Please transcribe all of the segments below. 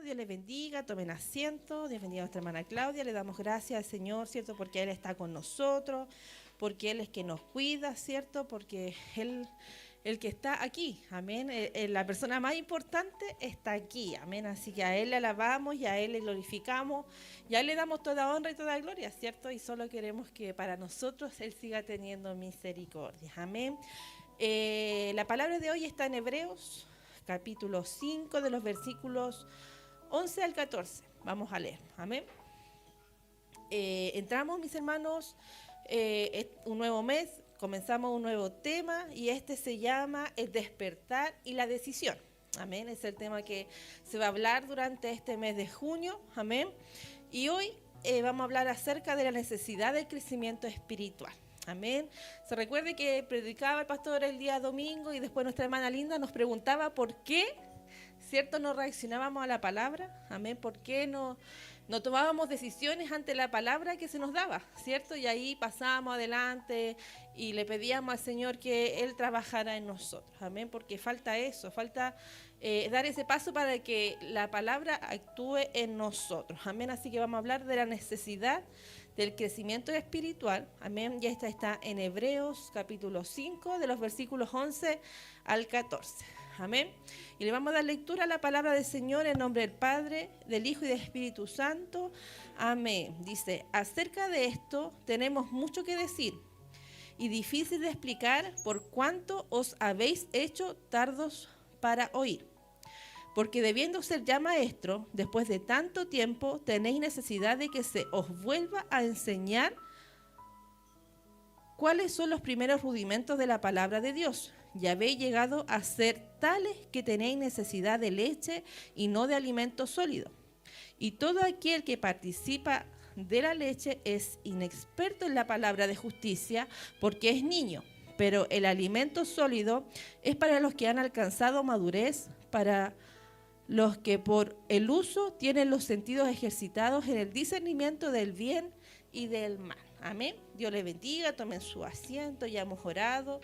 Dios les bendiga, tomen asiento, Dios bendiga a nuestra hermana Claudia, le damos gracias al Señor, ¿cierto? Porque Él está con nosotros, porque Él es que nos cuida, ¿cierto? Porque Él, el que está aquí, amén, la persona más importante está aquí, amén, así que a Él le alabamos y a Él le glorificamos, y a Él le damos toda honra y toda gloria, ¿cierto? Y solo queremos que para nosotros Él siga teniendo misericordia, amén. La palabra de hoy está en Hebreos, capítulo 5, de los versículos 11 al 14. Vamos a leer. Amén. Entramos, mis hermanos, un nuevo mes, comenzamos un nuevo tema y este se llama el despertar y la decisión. Amén. Es el tema que se va a hablar durante este mes de junio. Amén. Y hoy vamos a hablar acerca de la necesidad del crecimiento espiritual. Amén. Se recuerde que predicaba el pastor el día domingo y después nuestra hermana Linda nos preguntaba por qué, ¿cierto?, no reaccionábamos a la palabra. Amén. ¿Por qué no tomábamos decisiones ante la palabra que se nos daba? ¿Cierto? Y ahí pasábamos adelante y le pedíamos al Señor que Él trabajara en nosotros. Amén. Porque falta eso, falta dar ese paso para que la palabra actúe en nosotros. Amén. Así que vamos a hablar de la necesidad del crecimiento espiritual. Amén. Y esta está en Hebreos capítulo 5, de los versículos 11 al 14. Amén. Y le vamos a dar lectura a la palabra del Señor en nombre del Padre, del Hijo y del Espíritu Santo. Amén. Dice, acerca de esto tenemos mucho que decir y difícil de explicar por cuanto os habéis hecho tardos para oír. Porque debiendo ser ya maestro, después de tanto tiempo, tenéis necesidad de que se os vuelva a enseñar cuáles son los primeros rudimentos de la palabra de Dios. Y habéis llegado a ser tales que tenéis necesidad de leche y no de alimento sólido. Y todo aquel que participa de la leche es inexperto en la palabra de justicia, porque es niño. Pero el alimento sólido es para los que han alcanzado madurez, para los que por el uso tienen los sentidos ejercitados en el discernimiento del bien y del mal. Amén. Dios les bendiga, tomen su asiento, ya hemos orado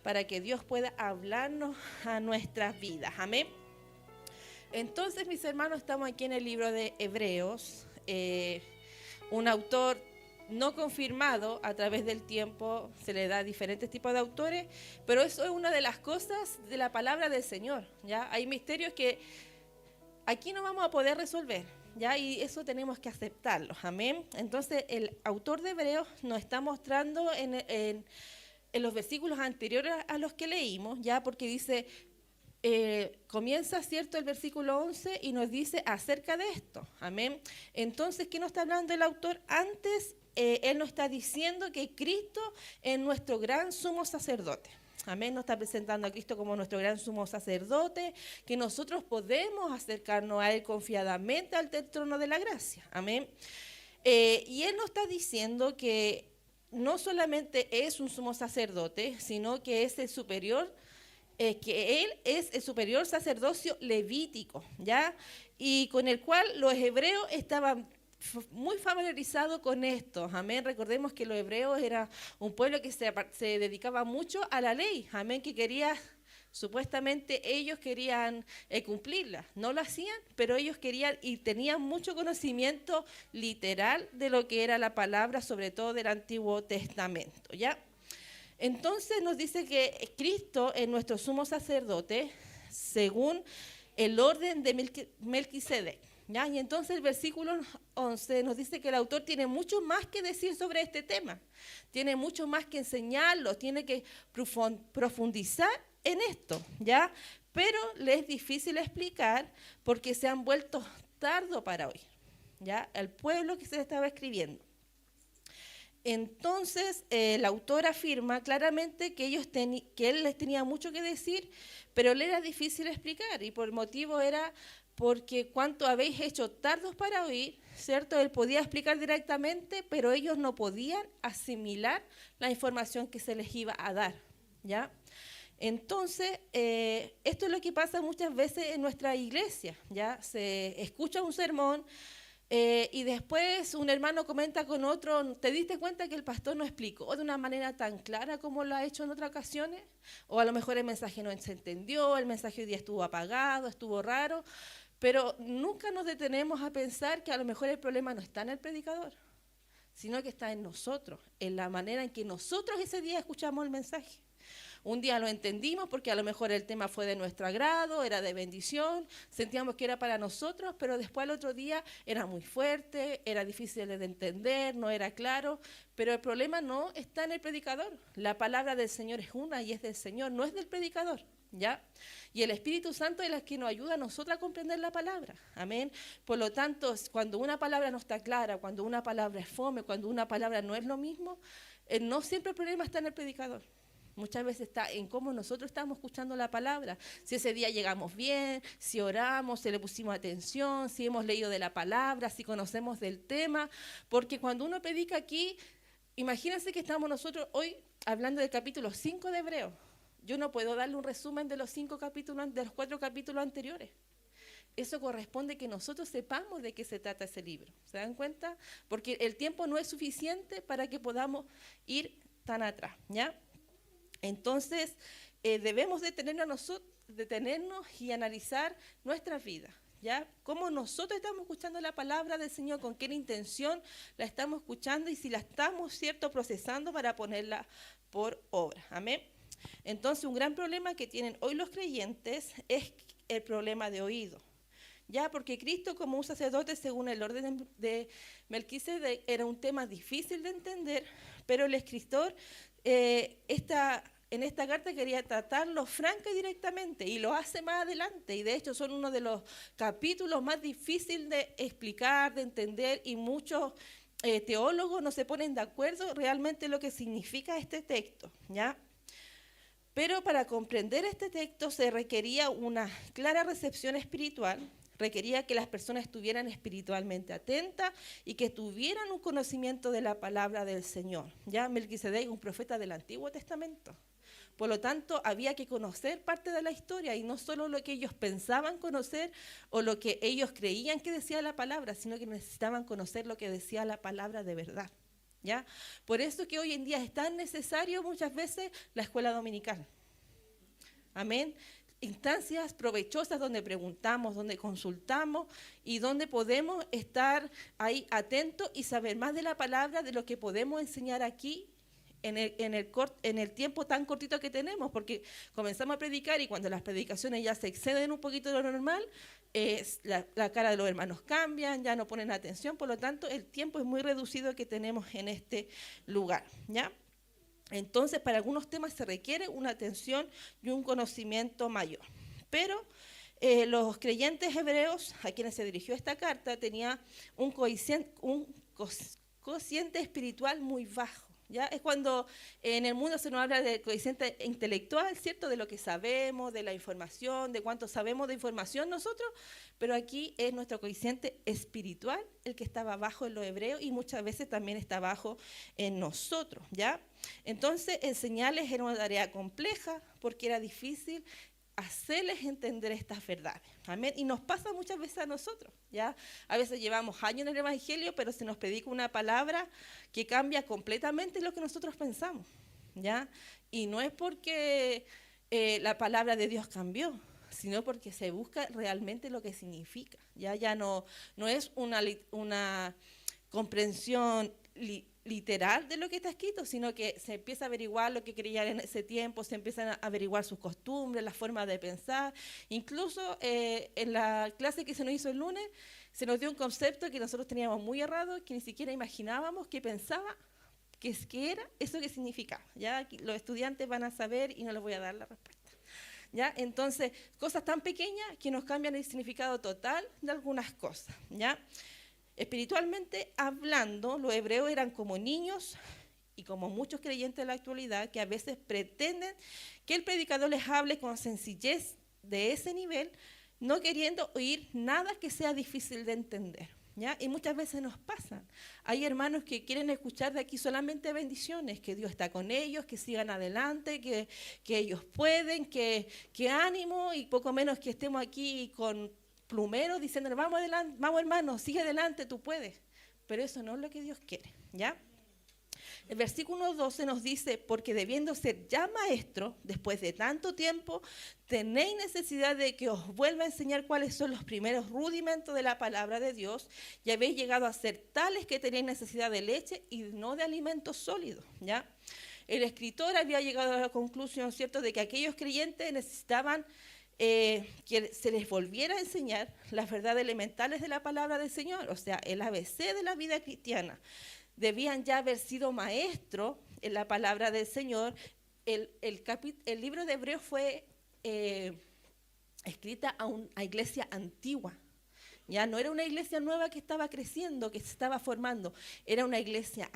para que Dios pueda hablarnos a nuestras vidas. Amén. Entonces, mis hermanos, estamos aquí en el libro de Hebreos, un autor no confirmado. A través del tiempo se le da diferentes tipos de autores, pero eso es una de las cosas de la palabra del Señor, ¿ya? Hay misterios que aquí no vamos a poder resolver, ¿ya? Y eso tenemos que aceptarlo, amén. Entonces, el autor de Hebreos nos está mostrando en los versículos anteriores a los que leímos, ¿ya? Porque dice, comienza, ¿cierto?, el versículo 11 y nos dice acerca de esto, amén. Entonces, ¿qué nos está hablando el autor? Antes, él nos está diciendo que Cristo es nuestro gran sumo sacerdote. Amén, nos está presentando a Cristo como nuestro gran sumo sacerdote, que nosotros podemos acercarnos a Él confiadamente al trono de la gracia. Amén. Y Él nos está diciendo que no solamente es un sumo sacerdote, sino que es el superior, que Él es el superior sacerdocio levítico, ¿ya? Y con el cual los hebreos estaban muy familiarizado con esto, amén. Recordemos que los hebreos era un pueblo que se dedicaba mucho a la ley, amén, que quería, supuestamente ellos querían cumplirla, no lo hacían, pero ellos querían y tenían mucho conocimiento literal de lo que era la palabra, sobre todo del Antiguo Testamento, ¿ya? Entonces nos dice que Cristo es nuestro sumo sacerdote según el orden de Melquisedec. ¿Ya? Y entonces el versículo 11 nos dice que el autor tiene mucho más que decir sobre este tema, tiene mucho más que enseñarlo, tiene que profundizar en esto, ¿ya? Pero le es difícil explicar porque se han vuelto tardo para oír, ¿ya? El pueblo que se le estaba escribiendo. Entonces el autor afirma claramente que él les tenía mucho que decir, pero le era difícil explicar y por el motivo era porque cuanto habéis hecho tardos para oír, ¿cierto? Él podía explicar directamente, pero ellos no podían asimilar la información que se les iba a dar, ¿ya? Entonces, esto es lo que pasa muchas veces en nuestra iglesia, ¿ya? Se escucha un sermón y después un hermano comenta con otro, ¿te diste cuenta que el pastor no explicó de una manera tan clara como lo ha hecho en otras ocasiones? O a lo mejor el mensaje no se entendió, el mensaje hoy día estuvo apagado, estuvo raro. Pero nunca nos detenemos a pensar que a lo mejor el problema no está en el predicador, sino que está en nosotros, en la manera en que nosotros ese día escuchamos el mensaje. Un día lo entendimos porque a lo mejor el tema fue de nuestro agrado, era de bendición, sentíamos que era para nosotros, pero después al otro día era muy fuerte, era difícil de entender, no era claro. Pero el problema no está en el predicador. La palabra del Señor es una y es del Señor, no es del predicador, ¿ya? Y el Espíritu Santo es el que nos ayuda a nosotros a comprender la palabra, amén. Por lo tanto, cuando una palabra no está clara, cuando una palabra es fome, cuando una palabra no es lo mismo, no siempre el problema está en el predicador. Muchas veces está en cómo nosotros estamos escuchando la palabra. Si ese día llegamos bien, si oramos, si le pusimos atención, si hemos leído de la palabra, si conocemos del tema. Porque cuando uno predica aquí, imagínense que estamos nosotros hoy hablando del capítulo 5 de Hebreos. Yo no puedo darle un resumen de los 5 capítulos, de los 4 capítulos anteriores. Eso corresponde que nosotros sepamos de qué se trata ese libro. ¿Se dan cuenta? Porque el tiempo no es suficiente para que podamos ir tan atrás, ¿ya? Entonces, debemos detenernos y analizar nuestras vidas, ¿ya? Cómo nosotros estamos escuchando la palabra del Señor, con qué intención la estamos escuchando y si la estamos, ¿cierto?, procesando para ponerla por obra. Amén. Entonces, un gran problema que tienen hoy los creyentes es el problema de oído. Ya, porque Cristo como un sacerdote según el orden de Melquisedec era un tema difícil de entender, pero el escritor en esta carta quería tratarlo franca y directamente, y lo hace más adelante, y de hecho son uno de los capítulos más difíciles de explicar, de entender, y muchos teólogos no se ponen de acuerdo realmente lo que significa este texto, ¿ya? Pero para comprender este texto se requería una clara recepción espiritual, requería que las personas estuvieran espiritualmente atentas y que tuvieran un conocimiento de la palabra del Señor. Ya Melquisedec, un profeta del Antiguo Testamento. Por lo tanto, había que conocer parte de la historia y no solo lo que ellos pensaban conocer o lo que ellos creían que decía la palabra, sino que necesitaban conocer lo que decía la palabra de verdad. ¿Ya? Por eso que hoy en día es tan necesario muchas veces la escuela dominical. Amén. Instancias provechosas donde preguntamos, donde consultamos y donde podemos estar ahí atentos y saber más de la palabra, de lo que podemos enseñar aquí en el tiempo tan cortito que tenemos, porque comenzamos a predicar y cuando las predicaciones ya se exceden un poquito de lo normal, la cara de los hermanos cambian, ya no ponen atención, por lo tanto el tiempo es muy reducido que tenemos en este lugar, ¿ya? Entonces, para algunos temas se requiere una atención y un conocimiento mayor. Pero los creyentes hebreos, a quienes se dirigió esta carta, tenían un cociente espiritual muy bajo. ¿Ya? Es cuando en el mundo se nos habla del coeficiente intelectual, ¿cierto? De lo que sabemos, de la información, de cuánto sabemos de información nosotros, pero aquí es nuestro coeficiente espiritual el que estaba bajo en los hebreos y muchas veces también está bajo en nosotros, ¿ya? Entonces, enseñarles era una tarea compleja porque era difícil hacerles entender estas verdades. Amén. Y nos pasa muchas veces a nosotros, ¿ya? A veces llevamos años en el Evangelio, pero se nos predica una palabra que cambia completamente lo que nosotros pensamos, ¿ya? Y no es porque la palabra de Dios cambió, sino porque se busca realmente lo que significa. Ya no es una comprensión literal de lo que está escrito, sino que se empieza a averiguar lo que creían en ese tiempo, se empiezan a averiguar sus costumbres, la forma de pensar. Incluso en la clase que se nos hizo el lunes, se nos dio un concepto que nosotros teníamos muy errado, que ni siquiera imaginábamos que pensaba que era eso que significaba. Ya aquí los estudiantes van a saber y no les voy a dar la respuesta. ¿Ya? Entonces, cosas tan pequeñas que nos cambian el significado total de algunas cosas, ¿ya? Espiritualmente hablando, los hebreos eran como niños y como muchos creyentes de la actualidad que a veces pretenden que el predicador les hable con sencillez de ese nivel, no queriendo oír nada que sea difícil de entender, ¿ya? Y muchas veces nos pasan. Hay hermanos que quieren escuchar de aquí solamente bendiciones, que Dios está con ellos, que sigan adelante, que ellos pueden, que ánimo y poco menos que estemos aquí con plumeros diciendo, vamos adelante, vamos hermano, sigue adelante, tú puedes. Pero eso no es lo que Dios quiere, ¿ya? El versículo 12 nos dice, porque debiendo ser ya maestro, después de tanto tiempo, tenéis necesidad de que os vuelva a enseñar cuáles son los primeros rudimentos de la palabra de Dios, y habéis llegado a ser tales que tenéis necesidad de leche y no de alimentos sólidos, ¿ya? El escritor había llegado a la conclusión, ¿cierto?, de que aquellos creyentes necesitaban que se les volviera a enseñar las verdades elementales de la palabra del Señor, o sea, el ABC de la vida cristiana. Debían ya haber sido maestros en la palabra del Señor. El libro de Hebreos fue escrita a una iglesia antigua. Ya no era una iglesia nueva que estaba creciendo, que se estaba formando. Era una iglesia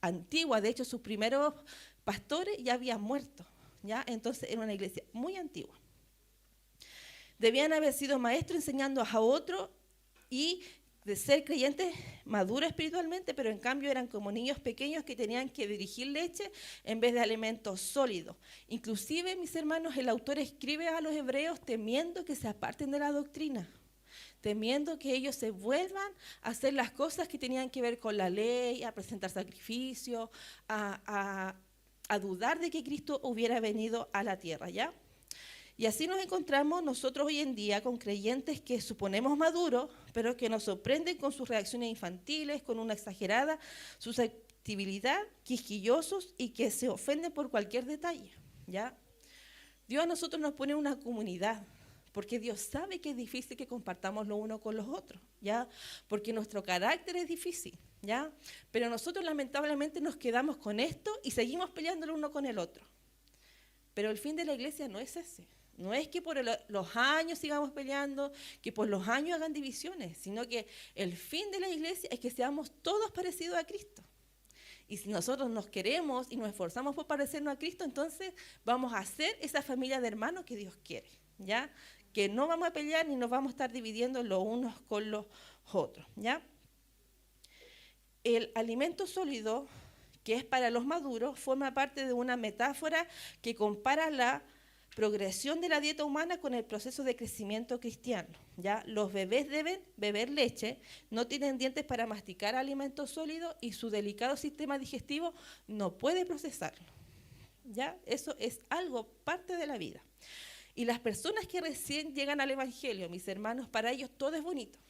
antigua. De hecho, sus primeros pastores ya habían muerto. ¿Ya? Entonces era una iglesia muy antigua. Debían haber sido maestros enseñando a otros y de ser creyentes maduros espiritualmente, pero en cambio eran como niños pequeños que tenían que dirigir leche en vez de alimentos sólidos. Inclusive, mis hermanos, el autor escribe a los hebreos temiendo que se aparten de la doctrina, temiendo que ellos se vuelvan a hacer las cosas que tenían que ver con la ley, a presentar sacrificios, a dudar de que Cristo hubiera venido a la tierra, ¿ya? Y así nos encontramos nosotros hoy en día con creyentes que suponemos maduros, pero que nos sorprenden con sus reacciones infantiles, con una exagerada susceptibilidad, quisquillosos y que se ofenden por cualquier detalle, ¿ya? Dios a nosotros nos pone una comunidad, porque Dios sabe que es difícil que compartamos lo uno con los otros, ¿ya? Porque nuestro carácter es difícil, ¿ya? Pero nosotros lamentablemente nos quedamos con esto y seguimos peleando el uno con el otro. Pero el fin de la iglesia no es ese. No es que por los años sigamos peleando, que por los años hagan divisiones, sino que el fin de la iglesia es que seamos todos parecidos a Cristo. Y si nosotros nos queremos y nos esforzamos por parecernos a Cristo, entonces vamos a ser esa familia de hermanos que Dios quiere, ¿ya? Que no vamos a pelear ni nos vamos a estar dividiendo los unos con los otros, ¿ya? El alimento sólido, que es para los maduros, forma parte de una metáfora que compara la progresión de la dieta humana con el proceso de crecimiento cristiano, ¿ya? Los bebés deben beber leche, no tienen dientes para masticar alimentos sólidos y su delicado sistema digestivo no puede procesarlo, ¿ya? Eso es algo, parte de la vida. Y las personas que recién llegan al Evangelio, mis hermanos, para ellos todo es bonito,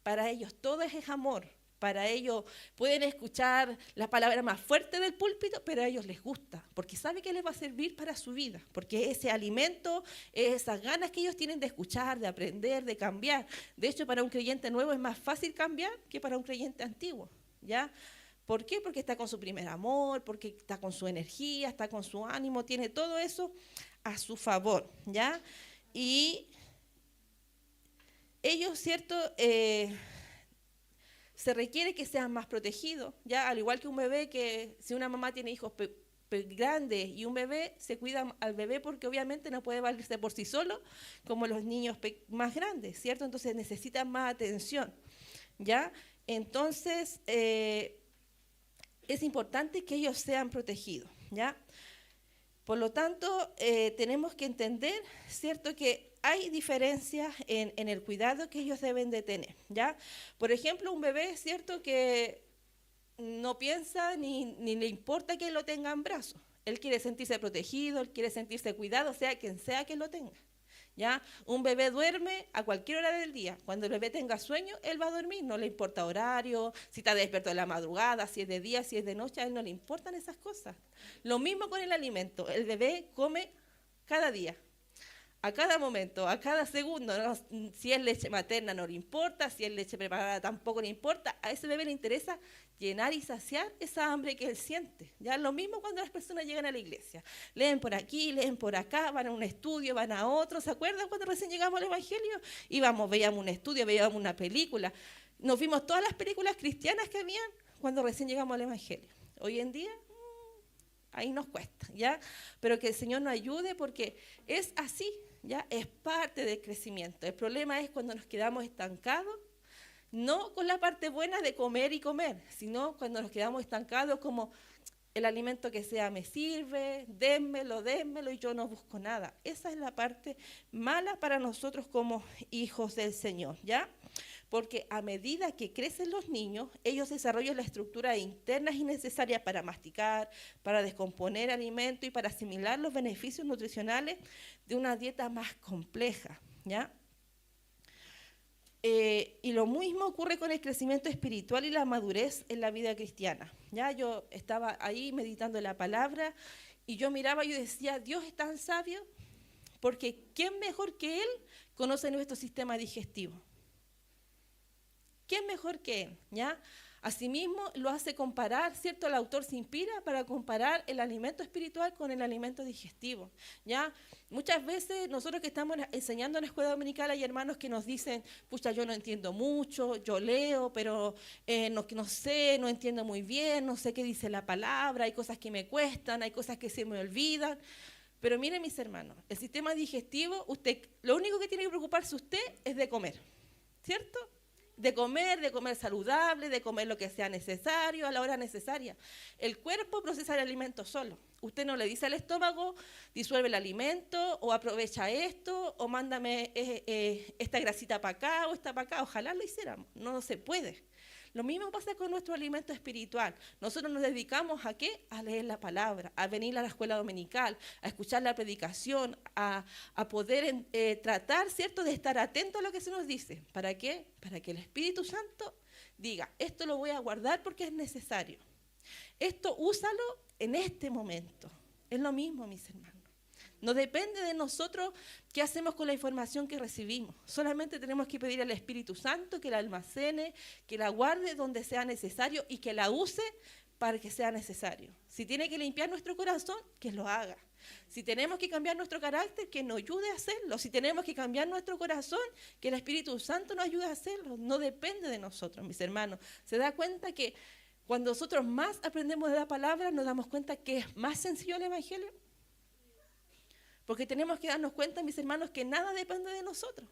para ellos todo es amor. Para ellos pueden escuchar la palabra más fuerte del púlpito, pero a ellos les gusta, porque saben que les va a servir para su vida, porque ese alimento, esas ganas que ellos tienen de escuchar, de aprender, de cambiar. De hecho, para un creyente nuevo es más fácil cambiar que para un creyente antiguo, ¿ya? ¿Por qué? Porque está con su primer amor, porque está con su energía, está con su ánimo, tiene todo eso a su favor, ¿ya? Y ellos, ¿cierto?, se requiere que sean más protegidos, ¿ya? Al igual que un bebé, que si una mamá tiene hijos grandes y un bebé, se cuida al bebé porque obviamente no puede valerse por sí solo como los niños más grandes, ¿cierto? Entonces necesitan más atención, ¿ya? Entonces es importante que ellos sean protegidos, ¿ya? Por lo tanto, tenemos que entender, ¿cierto?, que hay diferencias en el cuidado que ellos deben de tener, ¿ya? Por ejemplo, un bebé, ¿cierto?, que no piensa ni le importa que lo tenga en brazos. Él quiere sentirse protegido, él quiere sentirse cuidado, sea quien sea que lo tenga, ¿ya? Un bebé duerme a cualquier hora del día. Cuando el bebé tenga sueño, él va a dormir, no le importa horario, si está despierto en la madrugada, si es de día, si es de noche, a él no le importan esas cosas. Lo mismo con el alimento, el bebé come cada día, a cada momento, a cada segundo, ¿no? Si es leche materna no le importa, si es leche preparada tampoco le importa, a ese bebé le interesa llenar y saciar esa hambre que él siente. Ya lo mismo cuando las personas llegan a la iglesia, leen por aquí, leen por acá, van a un estudio, van a otro. ¿Se acuerdan cuando recién llegamos al Evangelio? Íbamos, veíamos un estudio, veíamos una película, nos vimos todas las películas cristianas que habían cuando recién llegamos al Evangelio. Hoy en día ahí nos cuesta, ¿ya? Pero que el Señor nos ayude porque es así, ¿ya? Es parte del crecimiento. El problema es cuando nos quedamos estancados, no con la parte buena de comer y comer, sino cuando nos quedamos estancados como el alimento que sea me sirve, démelo y yo no busco nada. Esa es la parte mala para nosotros como hijos del Señor, ¿ya? porque a medida que crecen los niños, ellos desarrollan la estructura interna y necesaria para masticar, para descomponer alimento y para asimilar los beneficios nutricionales de una dieta más compleja, ¿ya? Y lo mismo ocurre con el crecimiento espiritual y la madurez en la vida cristiana. Ya yo estaba ahí meditando la palabra y yo miraba y yo decía, Dios es tan sabio porque ¿quién mejor que Él conoce nuestro sistema digestivo? ¿Quién mejor que Él? ¿Ya? Asimismo, lo hace comparar, ¿cierto? El autor se inspira para comparar el alimento espiritual con el alimento digestivo, ¿ya? Muchas veces nosotros que estamos enseñando en la escuela dominical hay hermanos que nos dicen, pucha, yo no entiendo mucho, yo leo, pero no sé, no entiendo muy bien, no sé qué dice la palabra, hay cosas que me cuestan, hay cosas que se me olvidan. Pero miren mis hermanos, el sistema digestivo, lo único que tiene que preocuparse usted es de comer, ¿cierto? De comer saludable, de comer lo que sea necesario a la hora necesaria. El cuerpo procesa el alimento solo. Usted no le dice al estómago, disuelve el alimento, o aprovecha esto, o mándame esta grasita para acá o esta para acá. Ojalá lo hiciéramos, no se puede. Lo mismo pasa con nuestro alimento espiritual. Nosotros nos dedicamos ¿a qué? A leer la palabra, a venir a la escuela dominical, a escuchar la predicación, a poder tratar, ¿cierto?, de estar atento a lo que se nos dice. ¿Para qué? Para que el Espíritu Santo diga, esto lo voy a guardar porque es necesario. Esto úsalo en este momento. Es lo mismo, mis hermanos. No depende de nosotros qué hacemos con la información que recibimos. Solamente tenemos que pedir al Espíritu Santo que la almacene, que la guarde donde sea necesario y que la use para que sea necesario. Si tiene que limpiar nuestro corazón, que lo haga. Si tenemos que cambiar nuestro carácter, que nos ayude a hacerlo. Si tenemos que cambiar nuestro corazón, que el Espíritu Santo nos ayude a hacerlo. No depende de nosotros, mis hermanos. Se da cuenta que cuando nosotros más aprendemos de la palabra, nos damos cuenta que es más sencillo el Evangelio. Porque tenemos que darnos cuenta, mis hermanos, que nada depende de nosotros,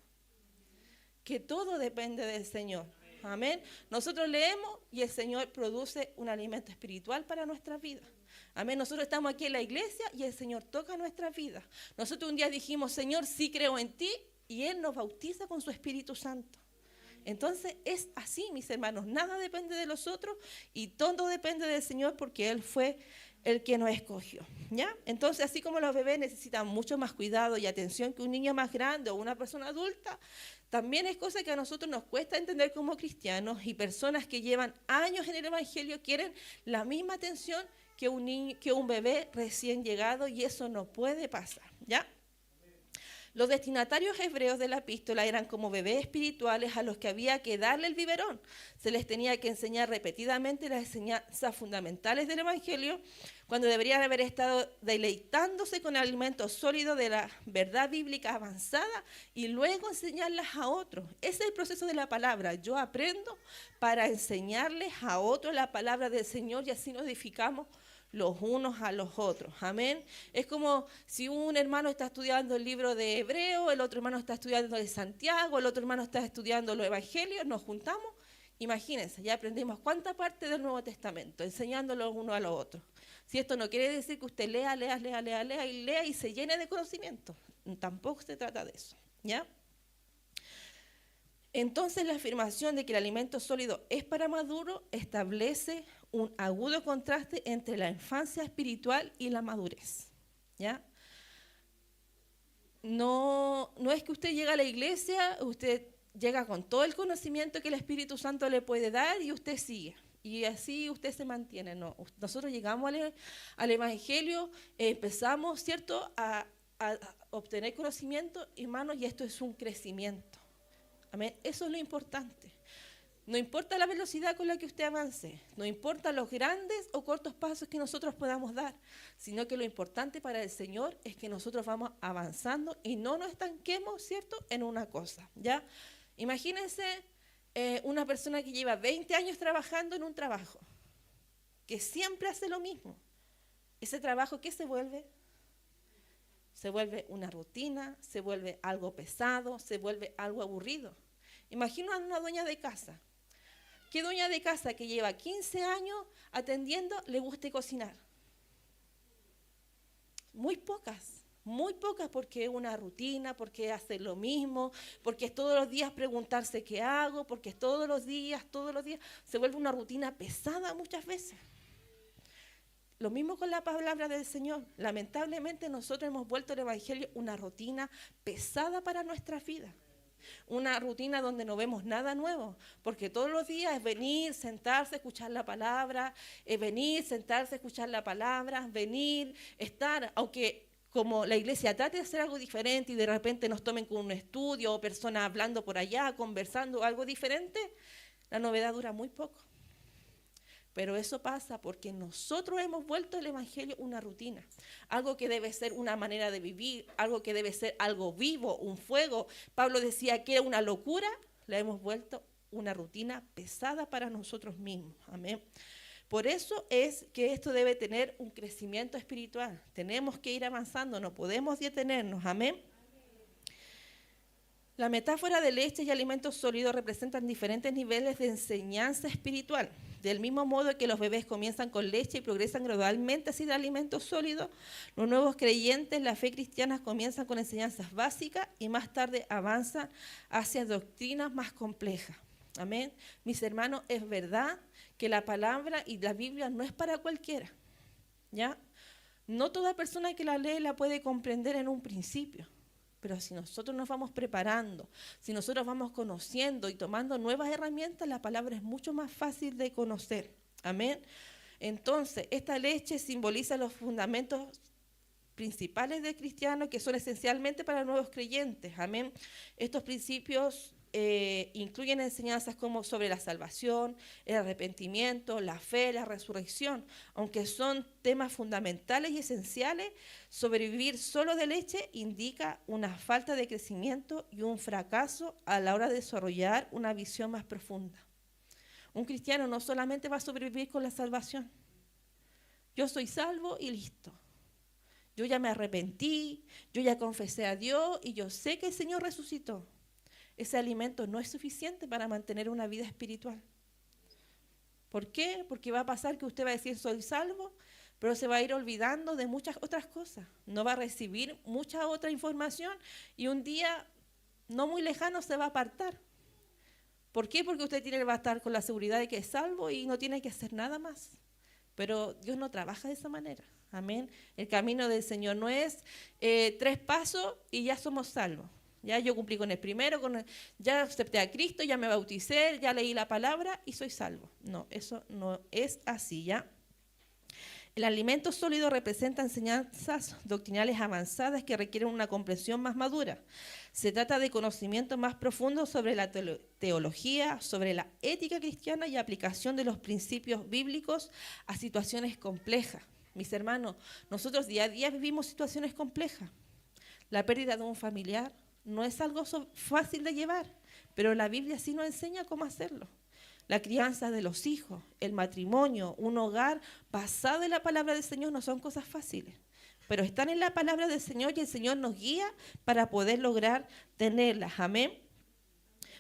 que todo depende del Señor. Amén. Nosotros leemos y el Señor produce un alimento espiritual para nuestras vidas. Amén. Nosotros estamos aquí en la iglesia y el Señor toca nuestras vidas. Nosotros un día dijimos, Señor, sí creo en ti, y Él nos bautiza con su Espíritu Santo. Entonces es así, mis hermanos, nada depende de nosotros y todo depende del Señor porque Él fue el que nos escogió, ¿ya? Entonces, así como los bebés necesitan mucho más cuidado y atención que un niño más grande o una persona adulta, también es cosa que a nosotros nos cuesta entender como cristianos, y personas que llevan años en el Evangelio quieren la misma atención que un bebé recién llegado, y eso no puede pasar, ¿ya? Los destinatarios hebreos de la epístola eran como bebés espirituales a los que había que darle el biberón. Se les tenía que enseñar repetidamente las enseñanzas fundamentales del Evangelio, cuando deberían haber estado deleitándose con el alimento sólido de la verdad bíblica avanzada y luego enseñarlas a otros. Ese es el proceso de la palabra. Yo aprendo para enseñarles a otros la palabra del Señor, y así nos edificamos los unos a los otros. Amén. Es como si un hermano está estudiando el libro de Hebreo, el otro hermano está estudiando de Santiago, el otro hermano está estudiando los evangelios, nos juntamos. Imagínense, ya aprendimos cuánta parte del Nuevo Testamento, enseñándolo uno a los otros. Si esto no quiere decir que usted lea y se llene de conocimiento. Tampoco se trata de eso, ¿ya? Entonces la afirmación de que el alimento sólido es para maduro establece un agudo contraste entre la infancia espiritual y la madurez, ¿ya? No es que usted llega a la iglesia, usted llega con todo el conocimiento que el Espíritu Santo le puede dar y usted sigue. Y así usted se mantiene. No, nosotros llegamos al Evangelio, empezamos, ¿cierto?, a obtener conocimiento, hermanos, y esto es un crecimiento. Amén. Eso es lo importante. No importa la velocidad con la que usted avance, no importa los grandes o cortos pasos que nosotros podamos dar, sino que lo importante para el Señor es que nosotros vamos avanzando y no nos estanquemos, ¿cierto?, en una cosa, ¿ya? Imagínense una persona que lleva 20 años trabajando en un trabajo, que siempre hace lo mismo. Ese trabajo, ¿qué se vuelve? Se vuelve una rutina, se vuelve algo pesado, se vuelve algo aburrido. Imagina una dueña de casa. ¿Qué dueña de casa que lleva 15 años atendiendo le guste cocinar? Muy pocas. Muy pocas porque es una rutina, porque hace lo mismo, porque es todos los días preguntarse qué hago, porque es todos los días, se vuelve una rutina pesada muchas veces. Lo mismo con la palabra del Señor. Lamentablemente nosotros hemos vuelto el Evangelio una rutina pesada para nuestra vida. Una rutina donde no vemos nada nuevo, porque todos los días es venir, sentarse, escuchar la palabra, venir, estar, aunque como la iglesia trate de hacer algo diferente y de repente nos tomen con un estudio o personas hablando por allá, conversando algo diferente, la novedad dura muy poco. Pero eso pasa porque nosotros hemos vuelto el Evangelio una rutina, algo que debe ser una manera de vivir, algo que debe ser algo vivo, un fuego. Pablo decía que era una locura, la hemos vuelto una rutina pesada para nosotros mismos. Amén. Por eso es que esto debe tener un crecimiento espiritual. Tenemos que ir avanzando, no podemos detenernos. Amén. La metáfora de leche y alimentos sólidos representan diferentes niveles de enseñanza espiritual. Del mismo modo que los bebés comienzan con leche y progresan gradualmente hacia alimentos sólidos, los nuevos creyentes, la fe cristiana, comienzan con enseñanzas básicas y más tarde avanzan hacia doctrinas más complejas. Amén. Mis hermanos, es verdad que la palabra y la Biblia no es para cualquiera, ¿ya? No toda persona que la lee la puede comprender en un principio. Pero si nosotros nos vamos preparando, si nosotros vamos conociendo y tomando nuevas herramientas, la palabra es mucho más fácil de conocer. Amén. Entonces, esta leche simboliza los fundamentos principales del cristiano que son esencialmente para los nuevos creyentes. Amén. Estos principios incluyen enseñanzas como sobre la salvación, el arrepentimiento, la fe, la resurrección. Aunque son temas fundamentales y esenciales, sobrevivir solo de leche indica una falta de crecimiento y un fracaso a la hora de desarrollar una visión más profunda. Un cristiano no solamente va a sobrevivir con la salvación. Yo soy salvo y listo. Yo ya me arrepentí, yo ya confesé a Dios y yo sé que el Señor resucitó. Ese alimento no es suficiente para mantener una vida espiritual. ¿Por qué? Porque va a pasar que usted va a decir soy salvo, pero se va a ir olvidando de muchas otras cosas. No va a recibir mucha otra información y un día no muy lejano se va a apartar. ¿Por qué? Porque usted va a estar con la seguridad de que es salvo y no tiene que hacer nada más. Pero Dios no trabaja de esa manera. Amén. El camino del Señor no es 3 pasos y ya somos salvos. Ya yo cumplí con el primero, ya acepté a Cristo, ya me bauticé, ya leí la palabra y soy salvo. No, eso no es así, ¿ya? El alimento sólido representa enseñanzas doctrinales avanzadas que requieren una comprensión más madura. Se trata de conocimiento más profundo sobre la teología, sobre la ética cristiana y aplicación de los principios bíblicos a situaciones complejas. Mis hermanos, nosotros día a día vivimos situaciones complejas. La pérdida de un familiar no es algo fácil de llevar, pero la Biblia sí nos enseña cómo hacerlo. La crianza de los hijos, el matrimonio, un hogar basado en la palabra del Señor no son cosas fáciles, pero están en la palabra del Señor y el Señor nos guía para poder lograr tenerlas. Amén.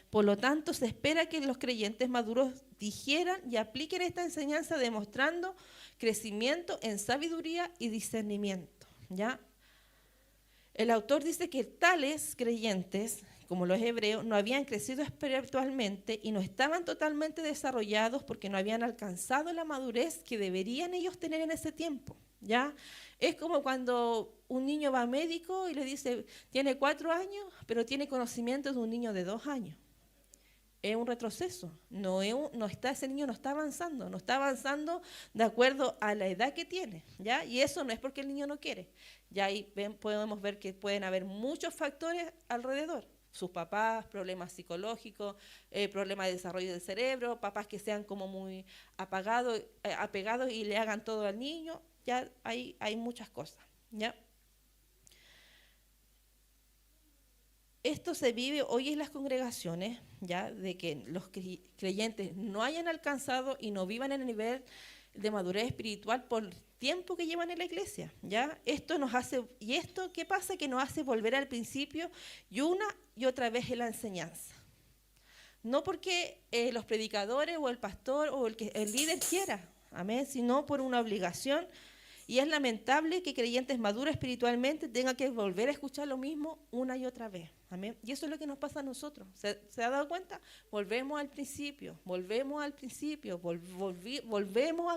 Por lo tanto, se espera que los creyentes maduros digieran y apliquen esta enseñanza demostrando crecimiento en sabiduría y discernimiento, ¿ya? El autor dice que tales creyentes, como los hebreos, no habían crecido espiritualmente y no estaban totalmente desarrollados porque no habían alcanzado la madurez que deberían ellos tener en ese tiempo, ¿ya? Es como cuando un niño va a médico y le dice, tiene 4 años, pero tiene conocimiento de un niño de 2 años. Es un retroceso, ese niño no está avanzando de acuerdo a la edad que tiene, ¿ya? Y eso no es porque el niño no quiere. Ya ahí podemos ver que pueden haber muchos factores alrededor. Sus papás, problemas psicológicos, problemas de desarrollo del cerebro, papás que sean como muy apegados y le hagan todo al niño, ya hay muchas cosas, ¿ya? Esto se vive hoy en las congregaciones, ya, de que los creyentes no hayan alcanzado y no vivan en el nivel de madurez espiritual por el tiempo que llevan en la iglesia, ya. Esto ¿qué pasa? Que nos hace volver al principio y una y otra vez en la enseñanza. No porque los predicadores o el pastor o el líder quiera, amén, sino por una obligación Y es lamentable que creyentes maduros espiritualmente tengan que volver a escuchar lo mismo una y otra vez. Amén. Y eso es lo que nos pasa a nosotros. ¿Se ha dado cuenta? Volvemos al principio, volvemos a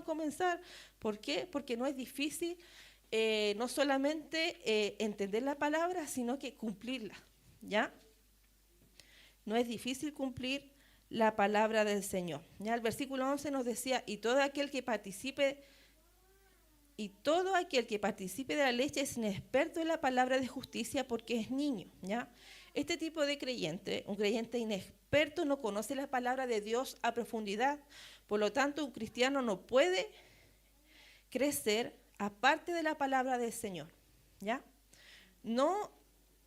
comenzar. ¿Por qué? Porque no es difícil no solamente entender la palabra, sino que cumplirla. ¿Ya? No es difícil cumplir la palabra del Señor. Ya el versículo 11 nos decía, y todo aquel que participe de la leche es inexperto en la palabra de justicia porque es niño. ¿Ya? Este tipo de creyente, un creyente inexperto, no conoce la palabra de Dios a profundidad. Por lo tanto, un cristiano no puede crecer aparte de la palabra del Señor. ¿Ya? No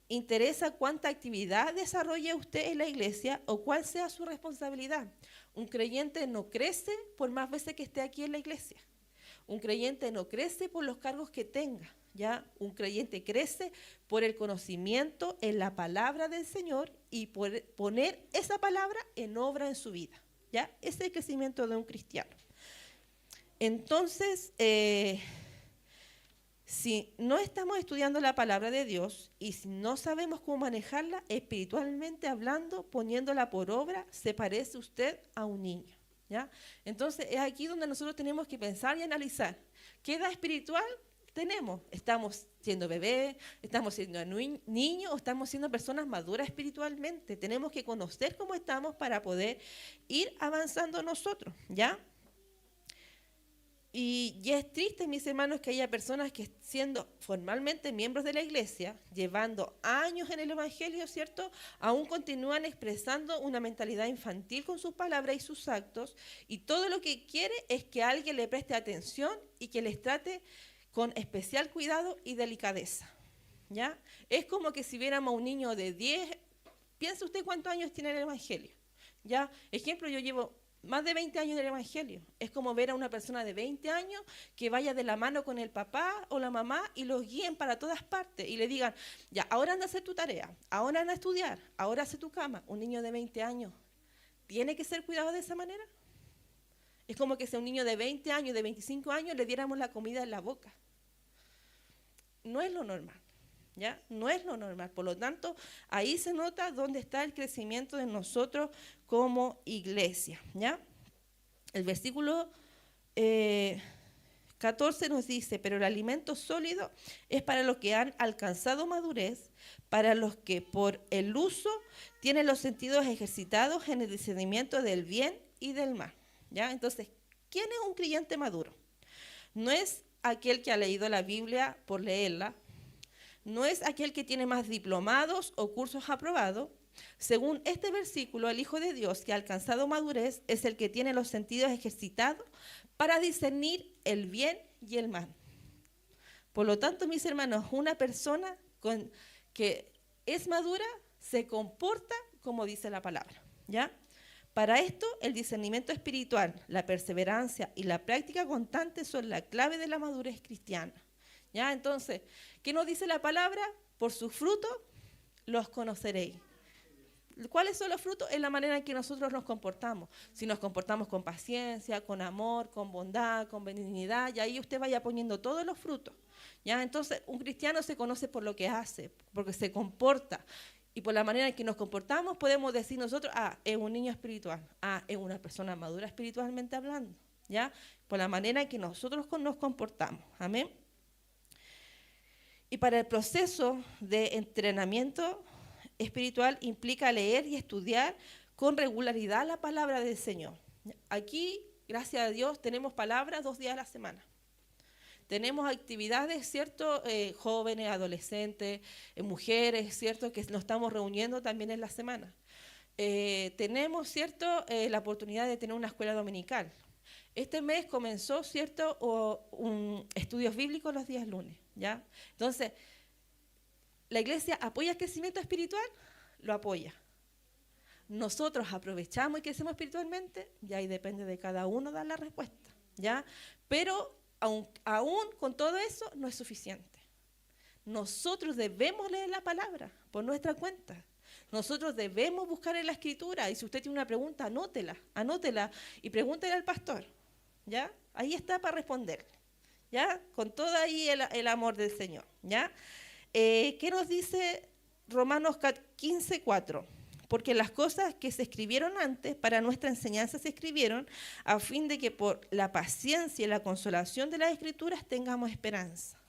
interesa cuánta actividad desarrolle usted en la iglesia o cuál sea su responsabilidad. Un creyente no crece por más veces que esté aquí en la iglesia. Un creyente no crece por los cargos que tenga. ¿Ya? Un creyente crece por el conocimiento en la palabra del Señor y por poner esa palabra en obra en su vida. ¿Ya? Ese es el crecimiento de un cristiano. Entonces, si no estamos estudiando la palabra de Dios y si no sabemos cómo manejarla espiritualmente hablando, poniéndola por obra, se parece usted a un niño. ¿Ya? Entonces es aquí donde nosotros tenemos que pensar y analizar. ¿Qué edad espiritual tenemos? ¿Estamos siendo bebés? ¿Estamos siendo niños? ¿O estamos siendo personas maduras espiritualmente? Tenemos que conocer cómo estamos para poder ir avanzando nosotros. ¿Ya? Y ya es triste, mis hermanos, que haya personas que siendo formalmente miembros de la iglesia, llevando años en el evangelio, ¿cierto?, aún continúan expresando una mentalidad infantil con sus palabras y sus actos, y todo lo que quiere es que alguien le preste atención y que les trate con especial cuidado y delicadeza. ¿Ya? Es como que si viéramos a un niño de 10, piense usted cuántos años tiene el evangelio. ¿Ya? Ejemplo, yo llevo más de 20 años en el evangelio. Es como ver a una persona de 20 años que vaya de la mano con el papá o la mamá y los guíen para todas partes y le digan, ya, ahora anda a hacer tu tarea, ahora anda a estudiar, ahora hace tu cama. Un niño de 20 años, ¿tiene que ser cuidado de esa manera? Es como que si a un niño de 20 años, de 25 años, le diéramos la comida en la boca. No es lo normal. ¿Ya? No es lo normal. Por lo tanto, ahí se nota dónde está el crecimiento de nosotros como iglesia. ¿Ya? El versículo 14 nos dice, pero el alimento sólido es para los que han alcanzado madurez, para los que por el uso tienen los sentidos ejercitados en el discernimiento del bien y del mal. ¿Ya? Entonces, ¿quién es un creyente maduro? No es aquel que ha leído la Biblia por leerla, no es aquel que tiene más diplomados o cursos aprobados. Según este versículo, el Hijo de Dios que ha alcanzado madurez es el que tiene los sentidos ejercitados para discernir el bien y el mal. Por lo tanto, mis hermanos, una persona que es madura se comporta como dice la palabra. ¿Ya? Para esto, el discernimiento espiritual, la perseverancia y la práctica constante son la clave de la madurez cristiana. ¿Ya? Entonces, ¿qué nos dice la palabra? Por sus frutos los conoceréis. ¿Cuáles son los frutos? Es la manera en que nosotros nos comportamos. Si nos comportamos con paciencia, con amor, con bondad, con benignidad, y ahí usted vaya poniendo todos los frutos. ¿Ya? Entonces, un cristiano se conoce por lo que hace, porque se comporta. Y por la manera en que nos comportamos podemos decir nosotros, es un niño espiritual, es una persona madura espiritualmente hablando. ¿Ya? Por la manera en que nosotros nos comportamos. Amén. Y para el proceso de entrenamiento espiritual implica leer y estudiar con regularidad la palabra del Señor. Aquí, gracias a Dios, tenemos palabras 2 días a la semana. Tenemos actividades, ¿cierto? Jóvenes, adolescentes, mujeres, ¿cierto? Que nos estamos reuniendo también en la semana. Tenemos, ¿cierto? La oportunidad de tener una escuela dominical. Este mes comenzó, ¿cierto? Estudios bíblicos los días lunes. ¿Ya? Entonces, ¿la iglesia apoya el crecimiento espiritual? Lo apoya. Nosotros aprovechamos y crecemos espiritualmente, ya ahí depende de cada uno dar la respuesta. ¿Ya? Pero aún con todo eso no es suficiente. Nosotros debemos leer la palabra por nuestra cuenta. Nosotros debemos buscar en la escritura y si usted tiene una pregunta, anótela y pregúntele al pastor. ¿Ya? Ahí está para responder. ¿ya? Con todo ahí el amor del Señor, ¿ya? ¿Qué nos dice Romanos 15:4? Porque las cosas que se escribieron antes para nuestra enseñanza se escribieron a fin de que por la paciencia y la consolación de las Escrituras tengamos esperanza,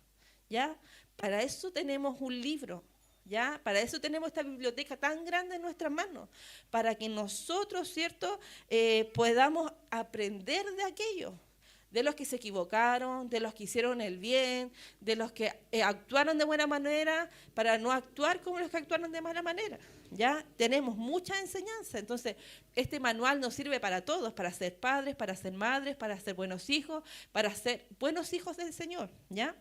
¿ya? Para eso tenemos un libro, ¿ya? Para eso tenemos esta biblioteca tan grande en nuestras manos, para que nosotros, ¿cierto?, podamos aprender de aquello, de los que se equivocaron, de los que hicieron el bien, de los que actuaron de buena manera, para no actuar como los que actuaron de mala manera. Ya tenemos mucha enseñanza, entonces este manual nos sirve para todos, para ser padres, para ser madres, para ser buenos hijos, para ser buenos hijos del Señor, ¿ya?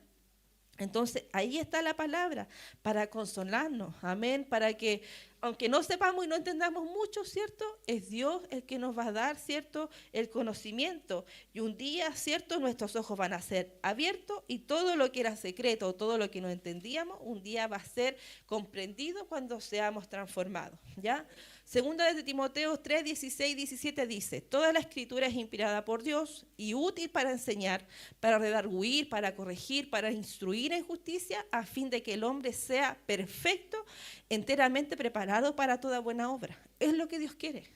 Entonces, ahí está la palabra, para consolarnos, amén, para que, aunque no sepamos y no entendamos mucho, ¿cierto? Es Dios el que nos va a dar, ¿cierto?, el conocimiento. Y un día, ¿cierto?, nuestros ojos van a ser abiertos y todo lo que era secreto, todo lo que no entendíamos, un día va a ser comprendido cuando seamos transformados, ¿ya? Segunda de Timoteo 3, 16, 17 dice, toda la escritura es inspirada por Dios y útil para enseñar, para redarguir, para corregir, para instruir en justicia, a fin de que el hombre sea perfecto, enteramente preparado para toda buena obra. Es lo que Dios quiere,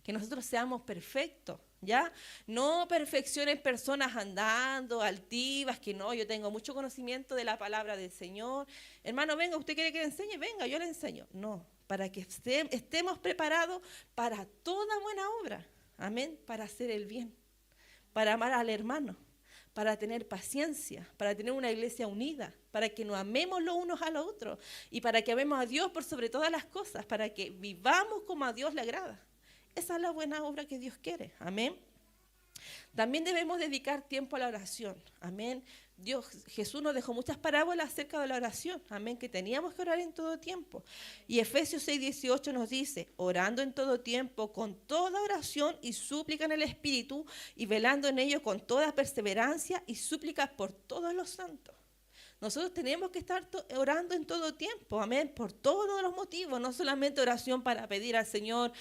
que nosotros seamos perfectos, ¿ya? No perfeccionen personas andando, altivas, que no, yo tengo mucho conocimiento de la palabra del Señor. Hermano, venga, ¿usted quiere que le enseñe? Venga, yo le enseño. No, para que estemos preparados para toda buena obra, amén, para hacer el bien, para amar al hermano, para tener paciencia, para tener una iglesia unida, para que nos amemos los unos a los otros y para que amemos a Dios por sobre todas las cosas, para que vivamos como a Dios le agrada. Esa es la buena obra que Dios quiere, amén. También debemos dedicar tiempo a la oración, amén. Jesús nos dejó muchas parábolas acerca de la oración, amén, que teníamos que orar en todo tiempo. Y Efesios 6:18 nos dice, orando en todo tiempo, con toda oración y súplica en el Espíritu, y velando en ello con toda perseverancia y súplicas por todos los santos. Nosotros tenemos que estar orando en todo tiempo, amén, por todos los motivos, no solamente oración para pedir al Señor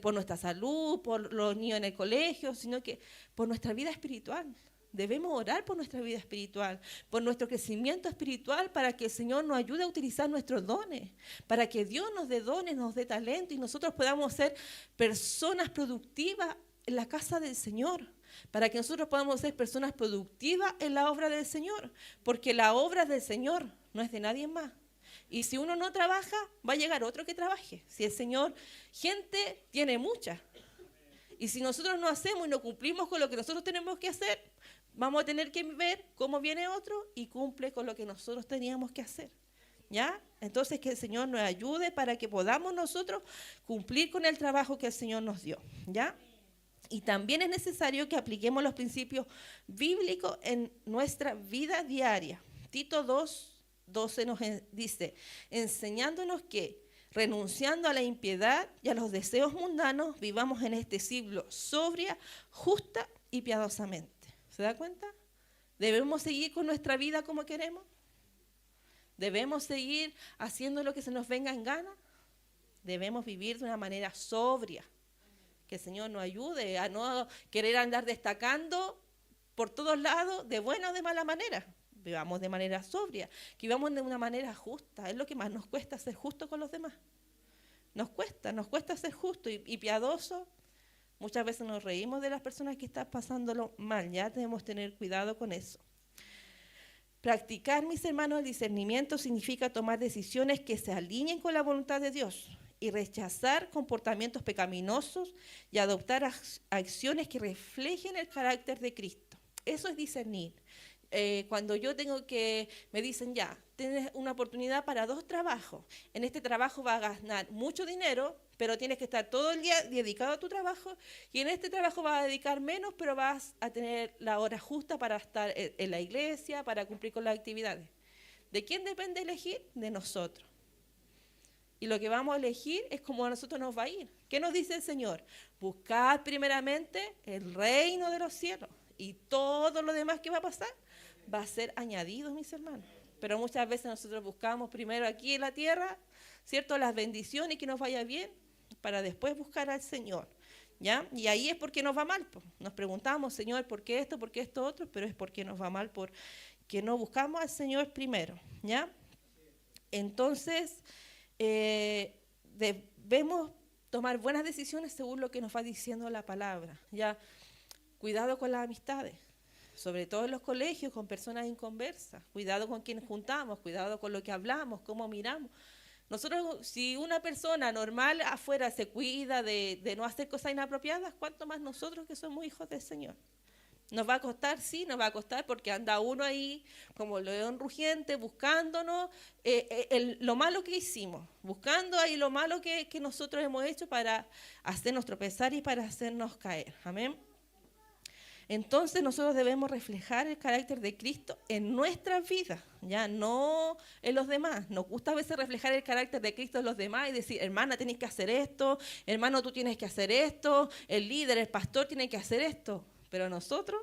por nuestra salud, por los niños en el colegio, sino que por nuestra vida espiritual. Debemos orar por nuestra vida espiritual, por nuestro crecimiento espiritual, para que el Señor nos ayude a utilizar nuestros dones, para que Dios nos dé dones, nos dé talento y nosotros podamos ser personas productivas en la casa del Señor, para que nosotros podamos ser personas productivas en la obra del Señor, porque la obra es del Señor, no es de nadie más. Y si uno no trabaja, va a llegar otro que trabaje. Si el Señor, gente tiene mucha. Y si nosotros no hacemos y no cumplimos con lo que nosotros tenemos que hacer, vamos a tener que ver cómo viene otro y cumple con lo que nosotros teníamos que hacer, ¿ya? Entonces que el Señor nos ayude para que podamos nosotros cumplir con el trabajo que el Señor nos dio, ¿ya? Y también es necesario que apliquemos los principios bíblicos en nuestra vida diaria. Tito 2:12 nos dice, enseñándonos que, renunciando a la impiedad y a los deseos mundanos, vivamos en este siglo sobria, justa y piadosamente. ¿Se da cuenta? ¿Debemos seguir con nuestra vida como queremos? ¿Debemos seguir haciendo lo que se nos venga en gana? Debemos vivir de una manera sobria. Que el Señor nos ayude a no querer andar destacando por todos lados de buena o de mala manera. Vivamos de manera sobria, que vivamos de una manera justa. Es lo que más nos cuesta, ser justo con los demás. Nos cuesta ser justo y piadoso. Muchas veces nos reímos de las personas que están pasándolo mal, ya debemos tener cuidado con eso. Practicar, mis hermanos, el discernimiento significa tomar decisiones que se alineen con la voluntad de Dios y rechazar comportamientos pecaminosos y adoptar acciones que reflejen el carácter de Cristo. Eso es discernir. Cuando yo me dicen ya, tienes una oportunidad para 2 trabajos. En este trabajo vas a ganar mucho dinero, pero tienes que estar todo el día dedicado a tu trabajo. Y en este trabajo vas a dedicar menos, pero vas a tener la hora justa para estar en la iglesia, para cumplir con las actividades. ¿De quién depende elegir? De nosotros. Y lo que vamos a elegir es como a nosotros nos va a ir. ¿Qué nos dice el Señor? Buscad primeramente el reino de los cielos. Y todo lo demás que va a pasar va a ser añadido, mis hermanos. Pero muchas veces nosotros buscamos primero aquí en la tierra, ¿cierto?, las bendiciones y que nos vaya bien, para después buscar al Señor. ¿ya? Y ahí es porque nos va mal, pues. Nos preguntamos, Señor, ¿por qué esto otro? Pero es porque nos va mal, porque no buscamos al Señor primero, ¿ya? Entonces, debemos tomar buenas decisiones según lo que nos va diciendo la palabra, ¿ya? Cuidado con las amistades, sobre todo en los colegios, con personas inconversas. Cuidado con quienes juntamos, cuidado con lo que hablamos, cómo miramos. Nosotros, si una persona normal afuera se cuida de no hacer cosas inapropiadas, ¿cuánto más nosotros que somos hijos del Señor? Nos va a costar, sí, nos va a costar porque anda uno ahí como león rugiente buscándonos lo malo que hicimos, buscando ahí lo malo que nosotros hemos hecho para hacernos tropezar y para hacernos caer. Amén. Entonces nosotros debemos reflejar el carácter de Cristo en nuestras vidas, ya no en los demás. Nos gusta a veces reflejar el carácter de Cristo en los demás y decir, hermana, tienes que hacer esto, hermano, tú tienes que hacer esto, el líder, el pastor tiene que hacer esto, pero nosotros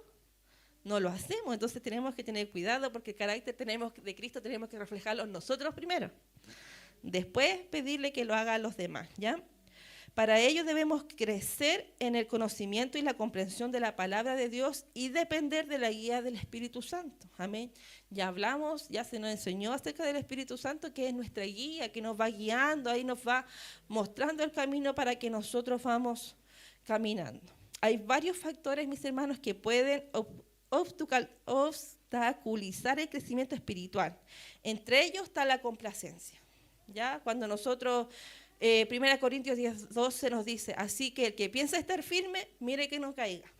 no lo hacemos. Entonces tenemos que tener cuidado porque el carácter de Cristo tenemos que reflejarlo nosotros primero, después pedirle que lo haga a los demás, ¿ya? Para ello debemos crecer en el conocimiento y la comprensión de la palabra de Dios y depender de la guía del Espíritu Santo. Amén. Ya hablamos, ya se nos enseñó acerca del Espíritu Santo, que es nuestra guía, que nos va guiando, ahí nos va mostrando el camino para que nosotros vamos caminando. Hay varios factores, mis hermanos, que pueden obstaculizar el crecimiento espiritual. Entre ellos está la complacencia. ¿Ya? Cuando nosotros... 1 Corintios 10:12 nos dice, así que el que piensa estar firme, mire que no caiga.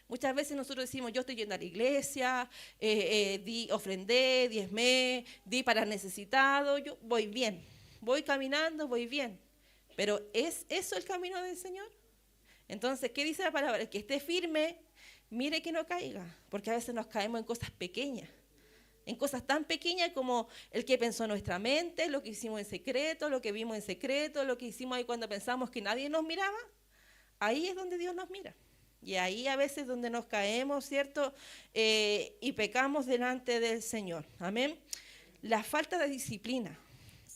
Muchas veces nosotros decimos, yo estoy yendo a la iglesia, ofrendé, diezmé, di para necesitado, yo voy bien, voy caminando, voy bien. Pero ¿es eso el camino del Señor? Entonces, ¿qué dice la palabra? El que esté firme, mire que no caiga, porque a veces nos caemos en cosas pequeñas. En cosas tan pequeñas como el que pensó nuestra mente, lo que hicimos en secreto, lo que vimos en secreto, lo que hicimos ahí cuando pensamos que nadie nos miraba. Ahí es donde Dios nos mira. Y ahí a veces donde nos caemos, ¿cierto? Y pecamos delante del Señor. Amén. La falta de disciplina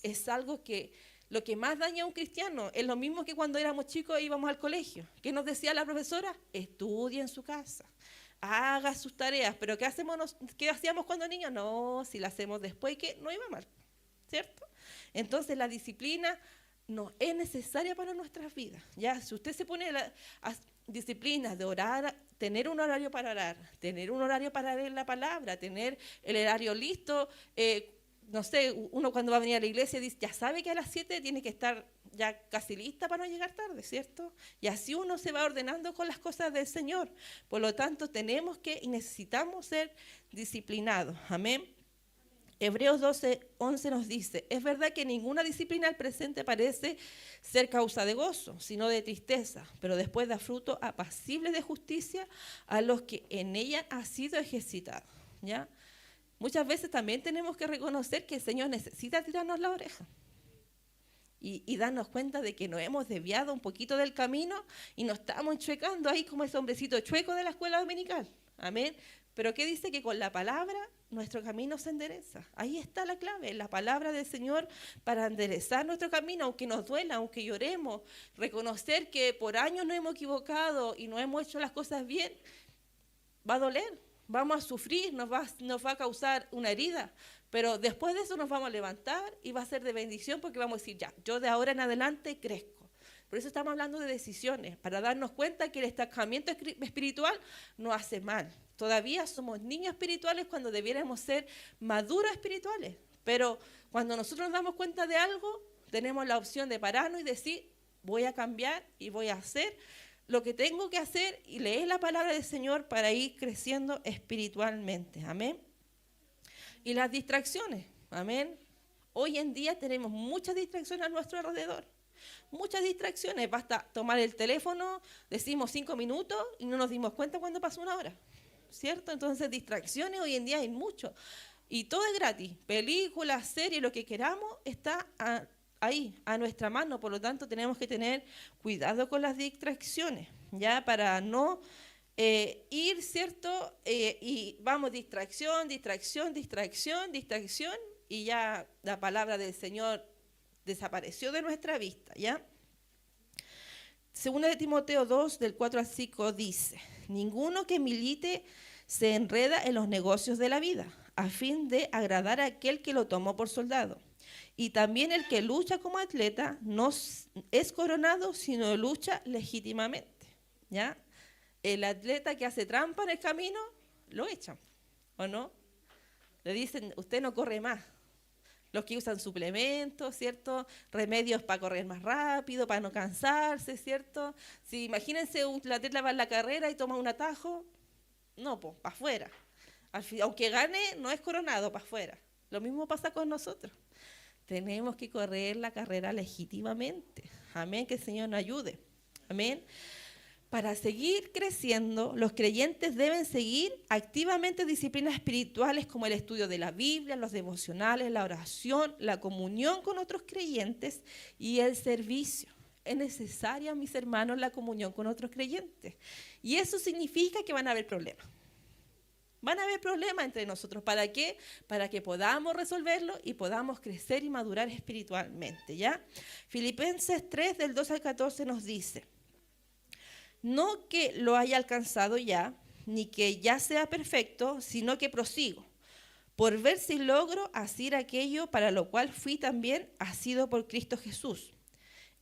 es algo que lo que más daña a un cristiano es lo mismo que cuando éramos chicos e íbamos al colegio. ¿Qué nos decía la profesora? Estudie en su casa. Haga sus tareas, pero ¿qué hacíamos cuando niños? No, si la hacemos después, que no iba mal, ¿cierto? Entonces la disciplina no es necesaria para nuestras vidas, ¿ya? Si usted se pone disciplinas de orar, tener un horario para orar, tener un horario para leer la palabra, tener el horario listo, no sé, uno cuando va a venir a la iglesia dice, ya sabe que a las 7 tiene que estar ya casi lista para no llegar tarde, ¿cierto? Y así uno se va ordenando con las cosas del Señor. Por lo tanto, tenemos que y necesitamos ser disciplinados. Amén. Hebreos 12:11 nos dice, es verdad que ninguna disciplina al presente parece ser causa de gozo, sino de tristeza, pero después da fruto apacible de justicia a los que en ella ha sido ejercitado, ¿ya? Muchas veces también tenemos que reconocer que el Señor necesita tirarnos la oreja y darnos cuenta de que nos hemos desviado un poquito del camino y nos estamos enchuecando ahí como ese hombrecito chueco de la escuela dominical. Amén. Pero ¿qué dice? Que con la palabra nuestro camino se endereza. Ahí está la clave, la palabra del Señor para enderezar nuestro camino, aunque nos duela, aunque lloremos, reconocer que por años nos hemos equivocado y no hemos hecho las cosas bien, va a doler. Vamos a sufrir, nos va a causar una herida, pero después de eso nos vamos a levantar y va a ser de bendición porque vamos a decir, ya, yo de ahora en adelante crezco. Por eso estamos hablando de decisiones, para darnos cuenta que el estancamiento espiritual no hace mal. Todavía somos niños espirituales cuando debiéramos ser maduros espirituales, pero cuando nosotros nos damos cuenta de algo, tenemos la opción de pararnos y decir, voy a cambiar y voy a hacer lo que tengo que hacer y leer la palabra del Señor para ir creciendo espiritualmente. Amén. Y las distracciones. Amén. Hoy en día tenemos muchas distracciones a nuestro alrededor. Muchas distracciones. Basta tomar el teléfono, decimos 5 minutos y no nos dimos cuenta cuando pasó una hora. ¿Cierto? Entonces distracciones hoy en día hay mucho. Y todo es gratis. Películas, series, lo que queramos está ahí, a nuestra mano. Por lo tanto, tenemos que tener cuidado con las distracciones, ya para no ir, ¿cierto? Y vamos, distracción, y ya la palabra del Señor desapareció de nuestra vista, ¿ya? Segunda de Timoteo 2, del 4 al 5 dice: ninguno que milite se enreda en los negocios de la vida, a fin de agradar a aquel que lo tomó por soldado. Y también el que lucha como atleta no es coronado, sino lucha legítimamente. ¿Ya? El atleta que hace trampa en el camino, lo echan, ¿o no? Le dicen, usted no corre más. Los que usan suplementos, ¿cierto? Remedios para correr más rápido, para no cansarse, ¿cierto? Si imagínense un atleta va en la carrera y toma un atajo, no, pues, para afuera. Aunque gane, no es coronado, para afuera. Lo mismo pasa con nosotros. Tenemos que correr la carrera legítimamente. Amén, que el Señor nos ayude. Amén. Para seguir creciendo, los creyentes deben seguir activamente disciplinas espirituales como el estudio de la Biblia, los devocionales, la oración, la comunión con otros creyentes y el servicio. Es necesaria, mis hermanos, la comunión con otros creyentes. Y eso significa que van a haber problemas. Van a haber problemas entre nosotros. ¿Para qué? Para que podamos resolverlo y podamos crecer y madurar espiritualmente, ¿ya? Filipenses 3, del 2 al 14 nos dice: no que lo haya alcanzado ya, ni que ya sea perfecto, sino que prosigo, por ver si logro hacer aquello para lo cual fui también asido por Cristo Jesús.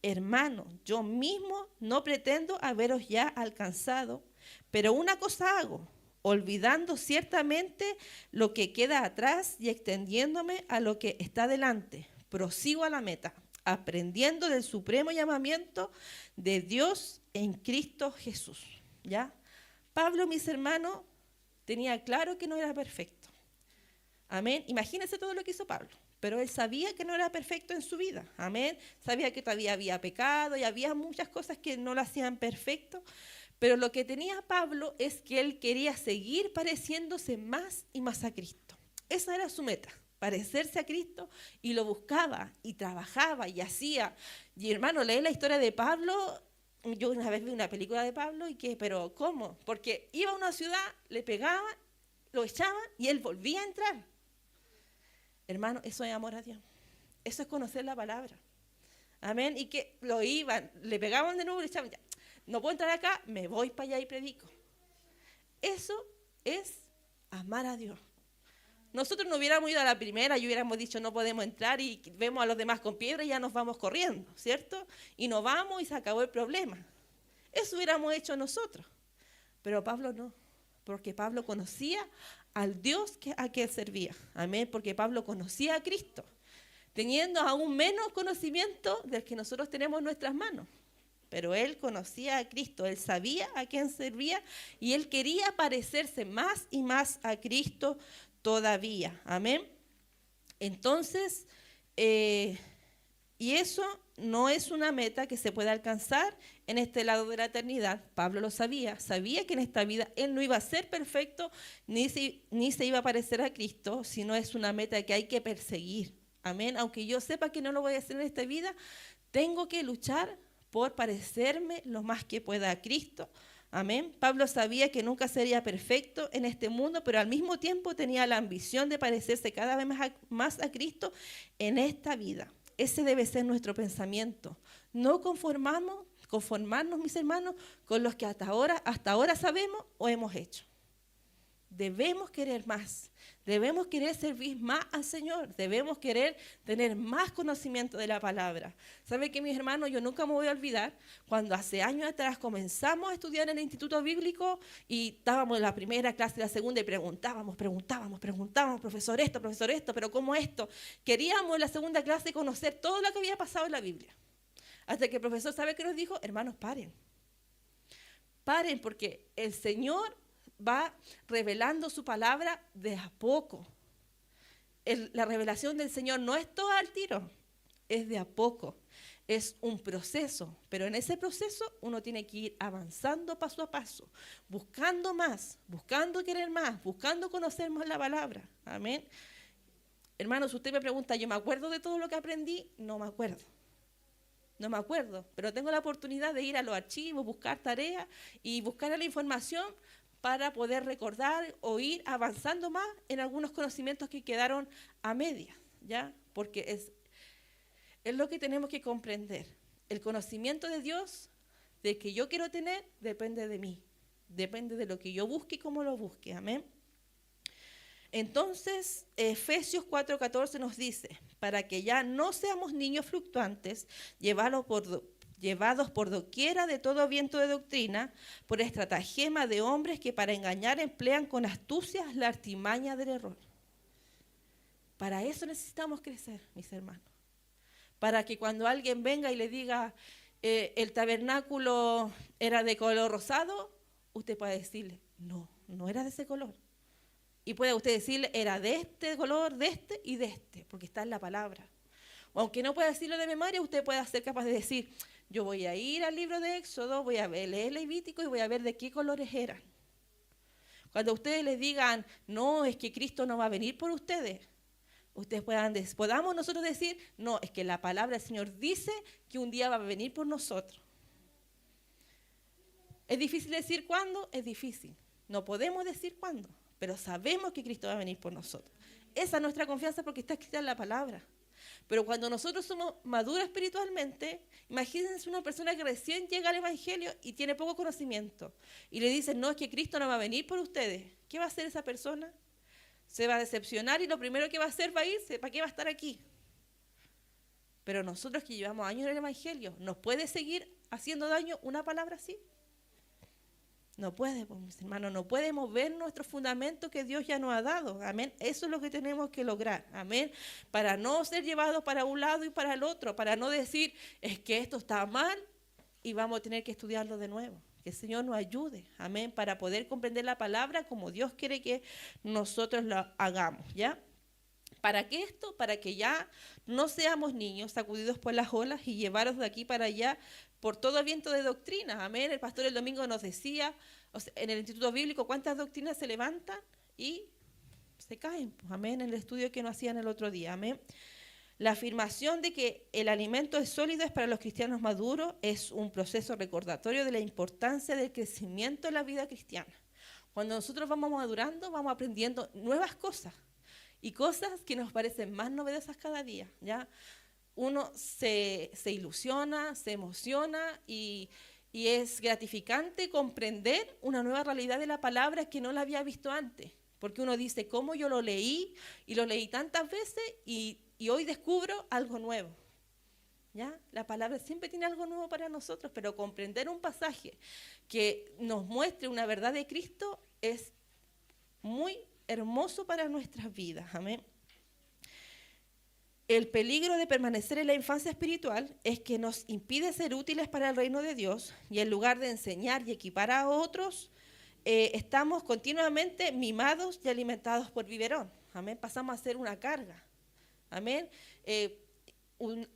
Hermano, yo mismo no pretendo haberos ya alcanzado, pero una cosa hago, olvidando ciertamente lo que queda atrás y extendiéndome a lo que está delante. Prosigo a la meta, aprendiendo del supremo llamamiento de Dios en Cristo Jesús. ¿Ya? Pablo, mis hermanos, tenía claro que no era perfecto. Amén. Imagínense todo lo que hizo Pablo. Pero él sabía que no era perfecto en su vida. Amén. Sabía que todavía había pecado y había muchas cosas que no lo hacían perfecto. Pero lo que tenía Pablo es que él quería seguir pareciéndose más y más a Cristo. Esa era su meta, parecerse a Cristo, y lo buscaba y trabajaba y hacía. Y hermano, leí la historia de Pablo. Yo una vez vi una película de Pablo y que, pero ¿cómo? Porque iba a una ciudad, le pegaban, lo echaban y él volvía a entrar. Hermano, eso es amor a Dios. Eso es conocer la palabra. Amén. Y que lo iban, le pegaban de nuevo y le echaban, ya, no puedo entrar acá, me voy para allá y predico. Eso es amar a Dios. Nosotros no hubiéramos ido a la primera y hubiéramos dicho no podemos entrar y vemos a los demás con piedra y ya nos vamos corriendo, ¿cierto? Y nos vamos y se acabó el problema. Eso hubiéramos hecho nosotros. Pero Pablo no, porque Pablo conocía al Dios a quien servía. Amén, porque Pablo conocía a Cristo, teniendo aún menos conocimiento del que nosotros tenemos en nuestras manos. Pero él conocía a Cristo, él sabía a quién servía y él quería parecerse más y más a Cristo todavía. Amén. Entonces, y eso no es una meta que se pueda alcanzar en este lado de la eternidad. Pablo lo sabía que en esta vida él no iba a ser perfecto ni se iba a parecer a Cristo, sino es una meta que hay que perseguir. Amén. Aunque yo sepa que no lo voy a hacer en esta vida, tengo que luchar por parecerme lo más que pueda a Cristo. Amén. Pablo sabía que nunca sería perfecto en este mundo, pero al mismo tiempo tenía la ambición de parecerse cada vez más a Cristo en esta vida. Ese debe ser nuestro pensamiento. No conformarnos, mis hermanos, con los que hasta ahora sabemos o hemos hecho. Debemos querer más, debemos querer servir más al Señor, debemos querer tener más conocimiento de la palabra. ¿Sabe qué, mis hermanos? Yo nunca me voy a olvidar cuando hace años atrás comenzamos a estudiar en el Instituto Bíblico y estábamos en la primera clase, la segunda y preguntábamos, profesor esto, pero ¿cómo esto? Queríamos en la segunda clase conocer todo lo que había pasado en la Biblia. Hasta que el profesor, ¿sabe qué nos dijo? Hermanos, paren porque el Señor va revelando su palabra de a poco. La revelación del Señor no es todo al tiro, es de a poco. Es un proceso, pero en ese proceso uno tiene que ir avanzando paso a paso, buscando más, buscando querer más, buscando conocer más la palabra. Amén. Hermanos, si usted me pregunta, ¿yo me acuerdo de todo lo que aprendí? No me acuerdo, pero tengo la oportunidad de ir a los archivos, buscar tareas y buscar la información para poder recordar o ir avanzando más en algunos conocimientos que quedaron a medias, ¿ya? Porque es lo que tenemos que comprender. El conocimiento de Dios de que yo quiero tener depende de mí. Depende de lo que yo busque y cómo lo busque. Amén. Entonces, Efesios 4:14 nos dice, para que ya no seamos niños fluctuantes, llevados por doquiera de todo viento de doctrina, por estratagema de hombres que para engañar emplean con astucia la artimaña del error. Para eso necesitamos crecer, mis hermanos. Para que cuando alguien venga y le diga, el tabernáculo era de color rosado, usted pueda decirle, no, no era de ese color. Y puede usted decirle, era de este color, de este y de este, porque está en la palabra. O aunque no pueda decirlo de memoria, usted puede ser capaz de decir, yo voy a ir al libro de Éxodo, voy a leer Levítico y voy a ver de qué colores eran. Cuando ustedes les digan, no, es que Cristo no va a venir por ustedes, ustedes podamos nosotros decir, no, es que la palabra del Señor dice que un día va a venir por nosotros. ¿Es difícil decir cuándo? Es difícil. No podemos decir cuándo, pero sabemos que Cristo va a venir por nosotros. Esa es nuestra confianza porque está escrita en la palabra. Pero cuando nosotros somos maduros espiritualmente, imagínense una persona que recién llega al Evangelio y tiene poco conocimiento. Y le dicen, no, es que Cristo no va a venir por ustedes. ¿Qué va a hacer esa persona? Se va a decepcionar y lo primero que va a hacer va a irse. ¿Para qué va a estar aquí? Pero nosotros que llevamos años en el Evangelio, ¿nos puede seguir haciendo daño una palabra así? No puede, pues, mis hermanos, no puede mover nuestros fundamentos que Dios ya nos ha dado. Amén. Eso es lo que tenemos que lograr. Amén. Para no ser llevados para un lado y para el otro, para no decir, es que esto está mal y vamos a tener que estudiarlo de nuevo. Que el Señor nos ayude. Amén. Para poder comprender la palabra como Dios quiere que nosotros lo hagamos. ¿Ya? ¿Para qué esto? Para que ya no seamos niños sacudidos por las olas y llevaros de aquí para allá por todo viento de doctrina. Amén. El pastor el domingo nos decía, en el Instituto Bíblico, cuántas doctrinas se levantan y se caen. Pues, amén. En el estudio que nos hacían el otro día. Amén. La afirmación de que el alimento es sólido es para los cristianos maduros es un proceso recordatorio de la importancia del crecimiento en la vida cristiana. Cuando nosotros vamos madurando, vamos aprendiendo nuevas cosas y cosas que nos parecen más novedosas cada día, ¿ya? Uno se ilusiona, se emociona y es gratificante comprender una nueva realidad de la palabra que no la había visto antes. Porque uno dice, ¿cómo yo lo leí? Y lo leí tantas veces y hoy descubro algo nuevo. ¿Ya? La palabra siempre tiene algo nuevo para nosotros, pero comprender un pasaje que nos muestre una verdad de Cristo es muy hermoso para nuestras vidas. Amén. El peligro de permanecer en la infancia espiritual es que nos impide ser útiles para el reino de Dios y en lugar de enseñar y equipar a otros, estamos continuamente mimados y alimentados por biberón. Amén. Pasamos a ser una carga. Amén.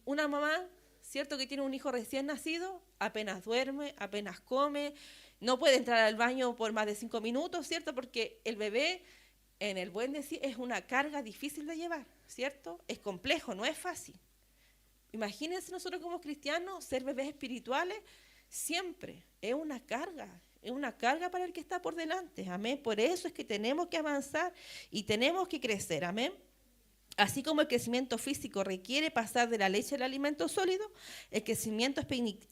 Una mamá, cierto que tiene un hijo recién nacido, apenas duerme, apenas come, no puede entrar al baño por más de 5 minutos, ¿cierto? Porque el bebé, en el buen decir, es una carga difícil de llevar, ¿cierto? Es complejo, no es fácil. Imagínense nosotros como cristianos, ser bebés espirituales, siempre es una carga para el que está por delante, amén. Por eso es que tenemos que avanzar y tenemos que crecer, amén. Así como el crecimiento físico requiere pasar de la leche al alimento sólido, el crecimiento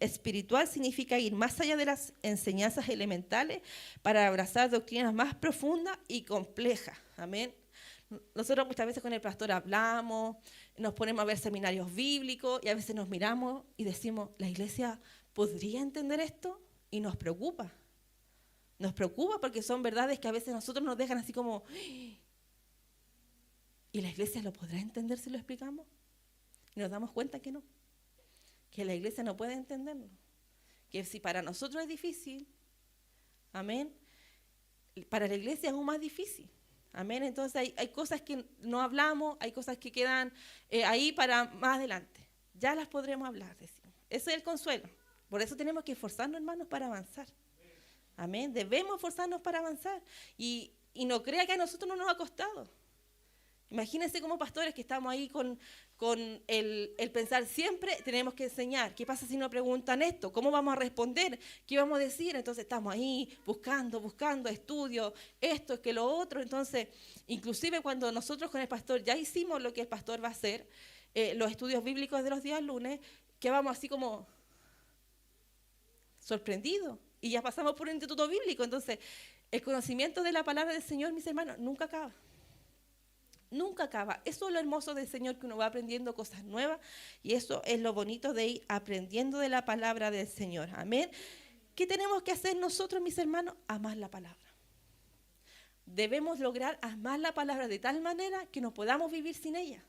espiritual significa ir más allá de las enseñanzas elementales para abrazar doctrinas más profundas y complejas. Amén. Nosotros muchas veces con el pastor hablamos, nos ponemos a ver seminarios bíblicos y a veces nos miramos y decimos, ¿la iglesia podría entender esto? Y nos preocupa. Nos preocupa porque son verdades que a veces nosotros nos dejan así como... ¿Y la iglesia lo podrá entender si lo explicamos? Y nos damos cuenta que no. Que la iglesia no puede entenderlo. Que si para nosotros es difícil, amén, para la iglesia es aún más difícil. Amén. Entonces hay cosas que no hablamos, hay cosas que quedan ahí para más adelante. Ya las podremos hablar, decimos. Ese es el consuelo. Por eso tenemos que esforzarnos, hermanos, para avanzar. Amén. Debemos esforzarnos para avanzar. Y no crea que a nosotros no nos ha costado. Imagínense como pastores que estamos ahí con el pensar siempre tenemos que enseñar. ¿Qué pasa si nos preguntan esto? ¿Cómo vamos a responder? ¿Qué vamos a decir? Entonces estamos ahí buscando estudios, esto, es que lo otro. Entonces, inclusive cuando nosotros con el pastor ya hicimos lo que el pastor va a hacer, los estudios bíblicos de los días lunes, que vamos así como sorprendidos. Y ya pasamos por un instituto bíblico. Entonces, el conocimiento de la palabra del Señor, mis hermanos, nunca acaba. Nunca acaba. Eso es lo hermoso del Señor, que uno va aprendiendo cosas nuevas. Y eso es lo bonito de ir aprendiendo de la palabra del Señor. Amén. ¿Qué tenemos que hacer nosotros, mis hermanos? Amar la palabra. Debemos lograr amar la palabra de tal manera que no podamos vivir sin ella.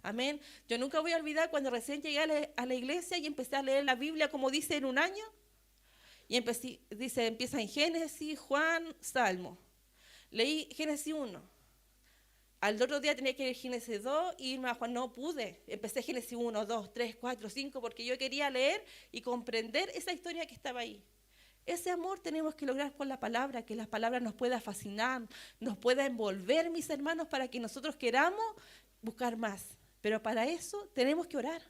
Amén. Yo nunca voy a olvidar cuando recién llegué a la iglesia y empecé a leer la Biblia como dice en un año. Y empieza en Génesis, Juan, Salmo. Leí Génesis 1. Al otro día tenía que leer Génesis 2 y irme a Juan. No pude. Empecé Génesis 1, 2, 3, 4, 5 porque yo quería leer y comprender esa historia que estaba ahí. Ese amor tenemos que lograr con la palabra, que la palabra nos pueda fascinar, nos pueda envolver, mis hermanos, para que nosotros queramos buscar más. Pero para eso tenemos que orar.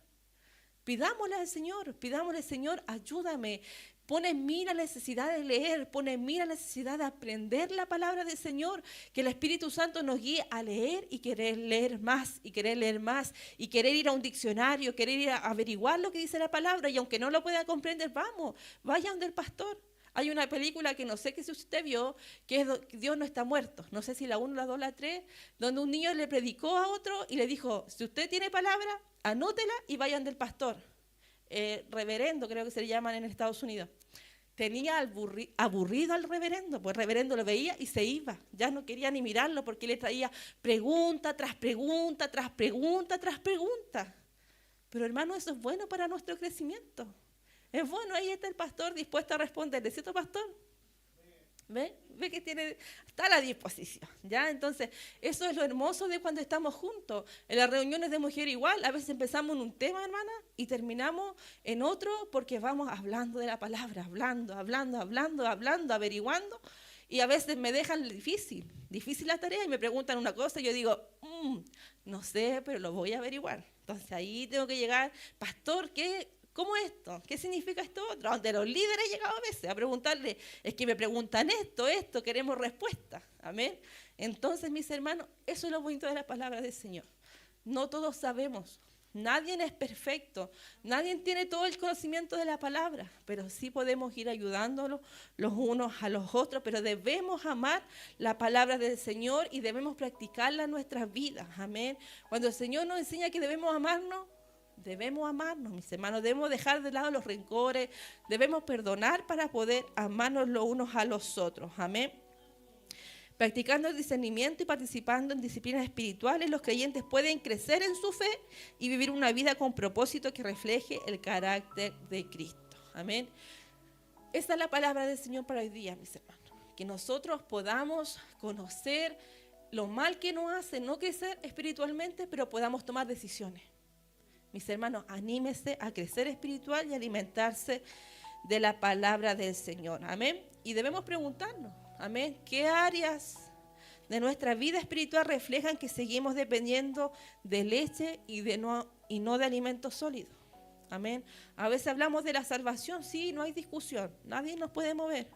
Pidámosle al Señor, ayúdame. Pone en mí la necesidad de leer, pone en mí la necesidad de aprender la palabra del Señor, que el Espíritu Santo nos guíe a leer y querer leer más, y querer leer más, y querer ir a un diccionario, querer ir a averiguar lo que dice la palabra, y aunque no lo pueda comprender, vaya donde el pastor. Hay una película que no sé si usted vio, que es Dios no está muerto, no sé si la 1, la 2, la 3, donde un niño le predicó a otro y le dijo, si usted tiene palabra, anótela y vayan del pastor. Reverendo, creo que se le llaman en Estados Unidos. Tenía aburrido al reverendo, pues el reverendo lo veía y se iba, ya no quería ni mirarlo porque le traía pregunta tras pregunta, tras pregunta, tras pregunta. Pero hermano, eso es bueno para nuestro crecimiento. Es bueno, ahí está el pastor dispuesto a responderle, ¿cierto, pastor? ¿Ve que está a la disposición, ¿ya? Entonces, eso es lo hermoso de cuando estamos juntos. En las reuniones de mujer igual, a veces empezamos en un tema, hermana, y terminamos en otro porque vamos hablando de la palabra, hablando, averiguando, y a veces me dejan difícil la tarea y me preguntan una cosa y yo digo, no sé, pero lo voy a averiguar. Entonces ahí tengo que llegar, pastor, ¿cómo esto? ¿Qué significa esto otro? Donde los líderes he llegado a veces a preguntarle, es que me preguntan esto, queremos respuesta. Amén. Entonces, mis hermanos, eso es lo bonito de la palabra del Señor. No todos sabemos, nadie es perfecto, nadie tiene todo el conocimiento de la palabra, pero sí podemos ir ayudándonos los unos a los otros, pero debemos amar la palabra del Señor y debemos practicarla en nuestras vidas. Amén. Cuando el Señor nos enseña que debemos amarnos, mis hermanos, debemos dejar de lado los rencores, debemos perdonar para poder amarnos los unos a los otros, amén. Practicando el discernimiento y participando en disciplinas espirituales, los creyentes pueden crecer en su fe y vivir una vida con propósito que refleje el carácter de Cristo, amén. Esa es la palabra del Señor para hoy día, mis hermanos, que nosotros podamos conocer lo mal que nos hace no crecer espiritualmente, pero podamos tomar decisiones. Mis hermanos, anímese a crecer espiritual y alimentarse de la palabra del Señor. Amén. Y debemos preguntarnos, amén, ¿qué áreas de nuestra vida espiritual reflejan que seguimos dependiendo de leche y no de alimentos sólidos? Amén. A veces hablamos de la salvación, sí, no hay discusión, nadie nos puede mover.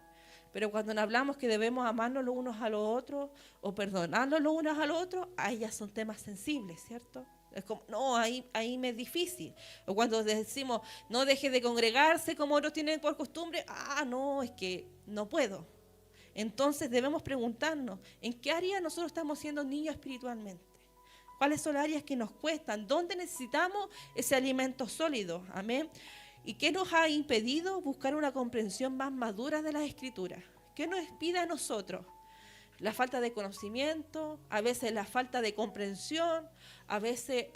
Pero cuando hablamos que debemos amarnos los unos a los otros o perdonarnos los unos a los otros, ahí ya son temas sensibles, ¿cierto? Es como, no, ahí me es difícil. O cuando decimos, no deje de congregarse como otros tienen por costumbre, no, es que no puedo. Entonces debemos preguntarnos, ¿en qué área nosotros estamos siendo niños espiritualmente? ¿Cuáles son las áreas que nos cuestan? ¿Dónde necesitamos ese alimento sólido? Amén. ¿Y qué nos ha impedido buscar una comprensión más madura de las Escrituras? ¿Qué nos impide a nosotros? La falta de conocimiento, a veces la falta de comprensión, a veces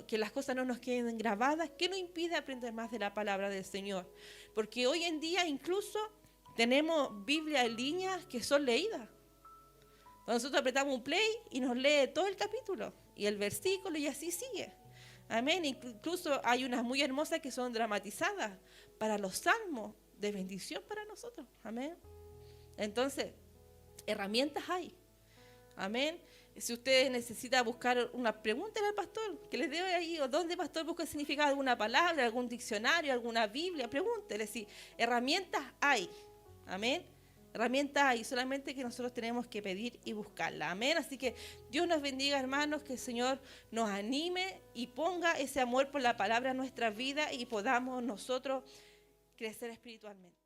que las cosas no nos queden grabadas. ¿Qué nos impide aprender más de la palabra del Señor? Porque hoy en día incluso tenemos Biblia en línea que son leídas. Nosotros apretamos un play y nos lee todo el capítulo y el versículo y así sigue. Amén. Incluso hay unas muy hermosas que son dramatizadas para los salmos de bendición para nosotros. Amén. Entonces, herramientas hay. Amén. Si usted necesita buscar una pregunta al pastor, que les dé ahí, o dónde pastor busca el significado de alguna palabra, algún diccionario, alguna Biblia, pregúntele. Si herramientas hay. Amén. Herramientas hay, solamente que nosotros tenemos que pedir y buscarla. Amén. Así que Dios nos bendiga, hermanos, que el Señor nos anime y ponga ese amor por la palabra en nuestra vida y podamos nosotros crecer espiritualmente.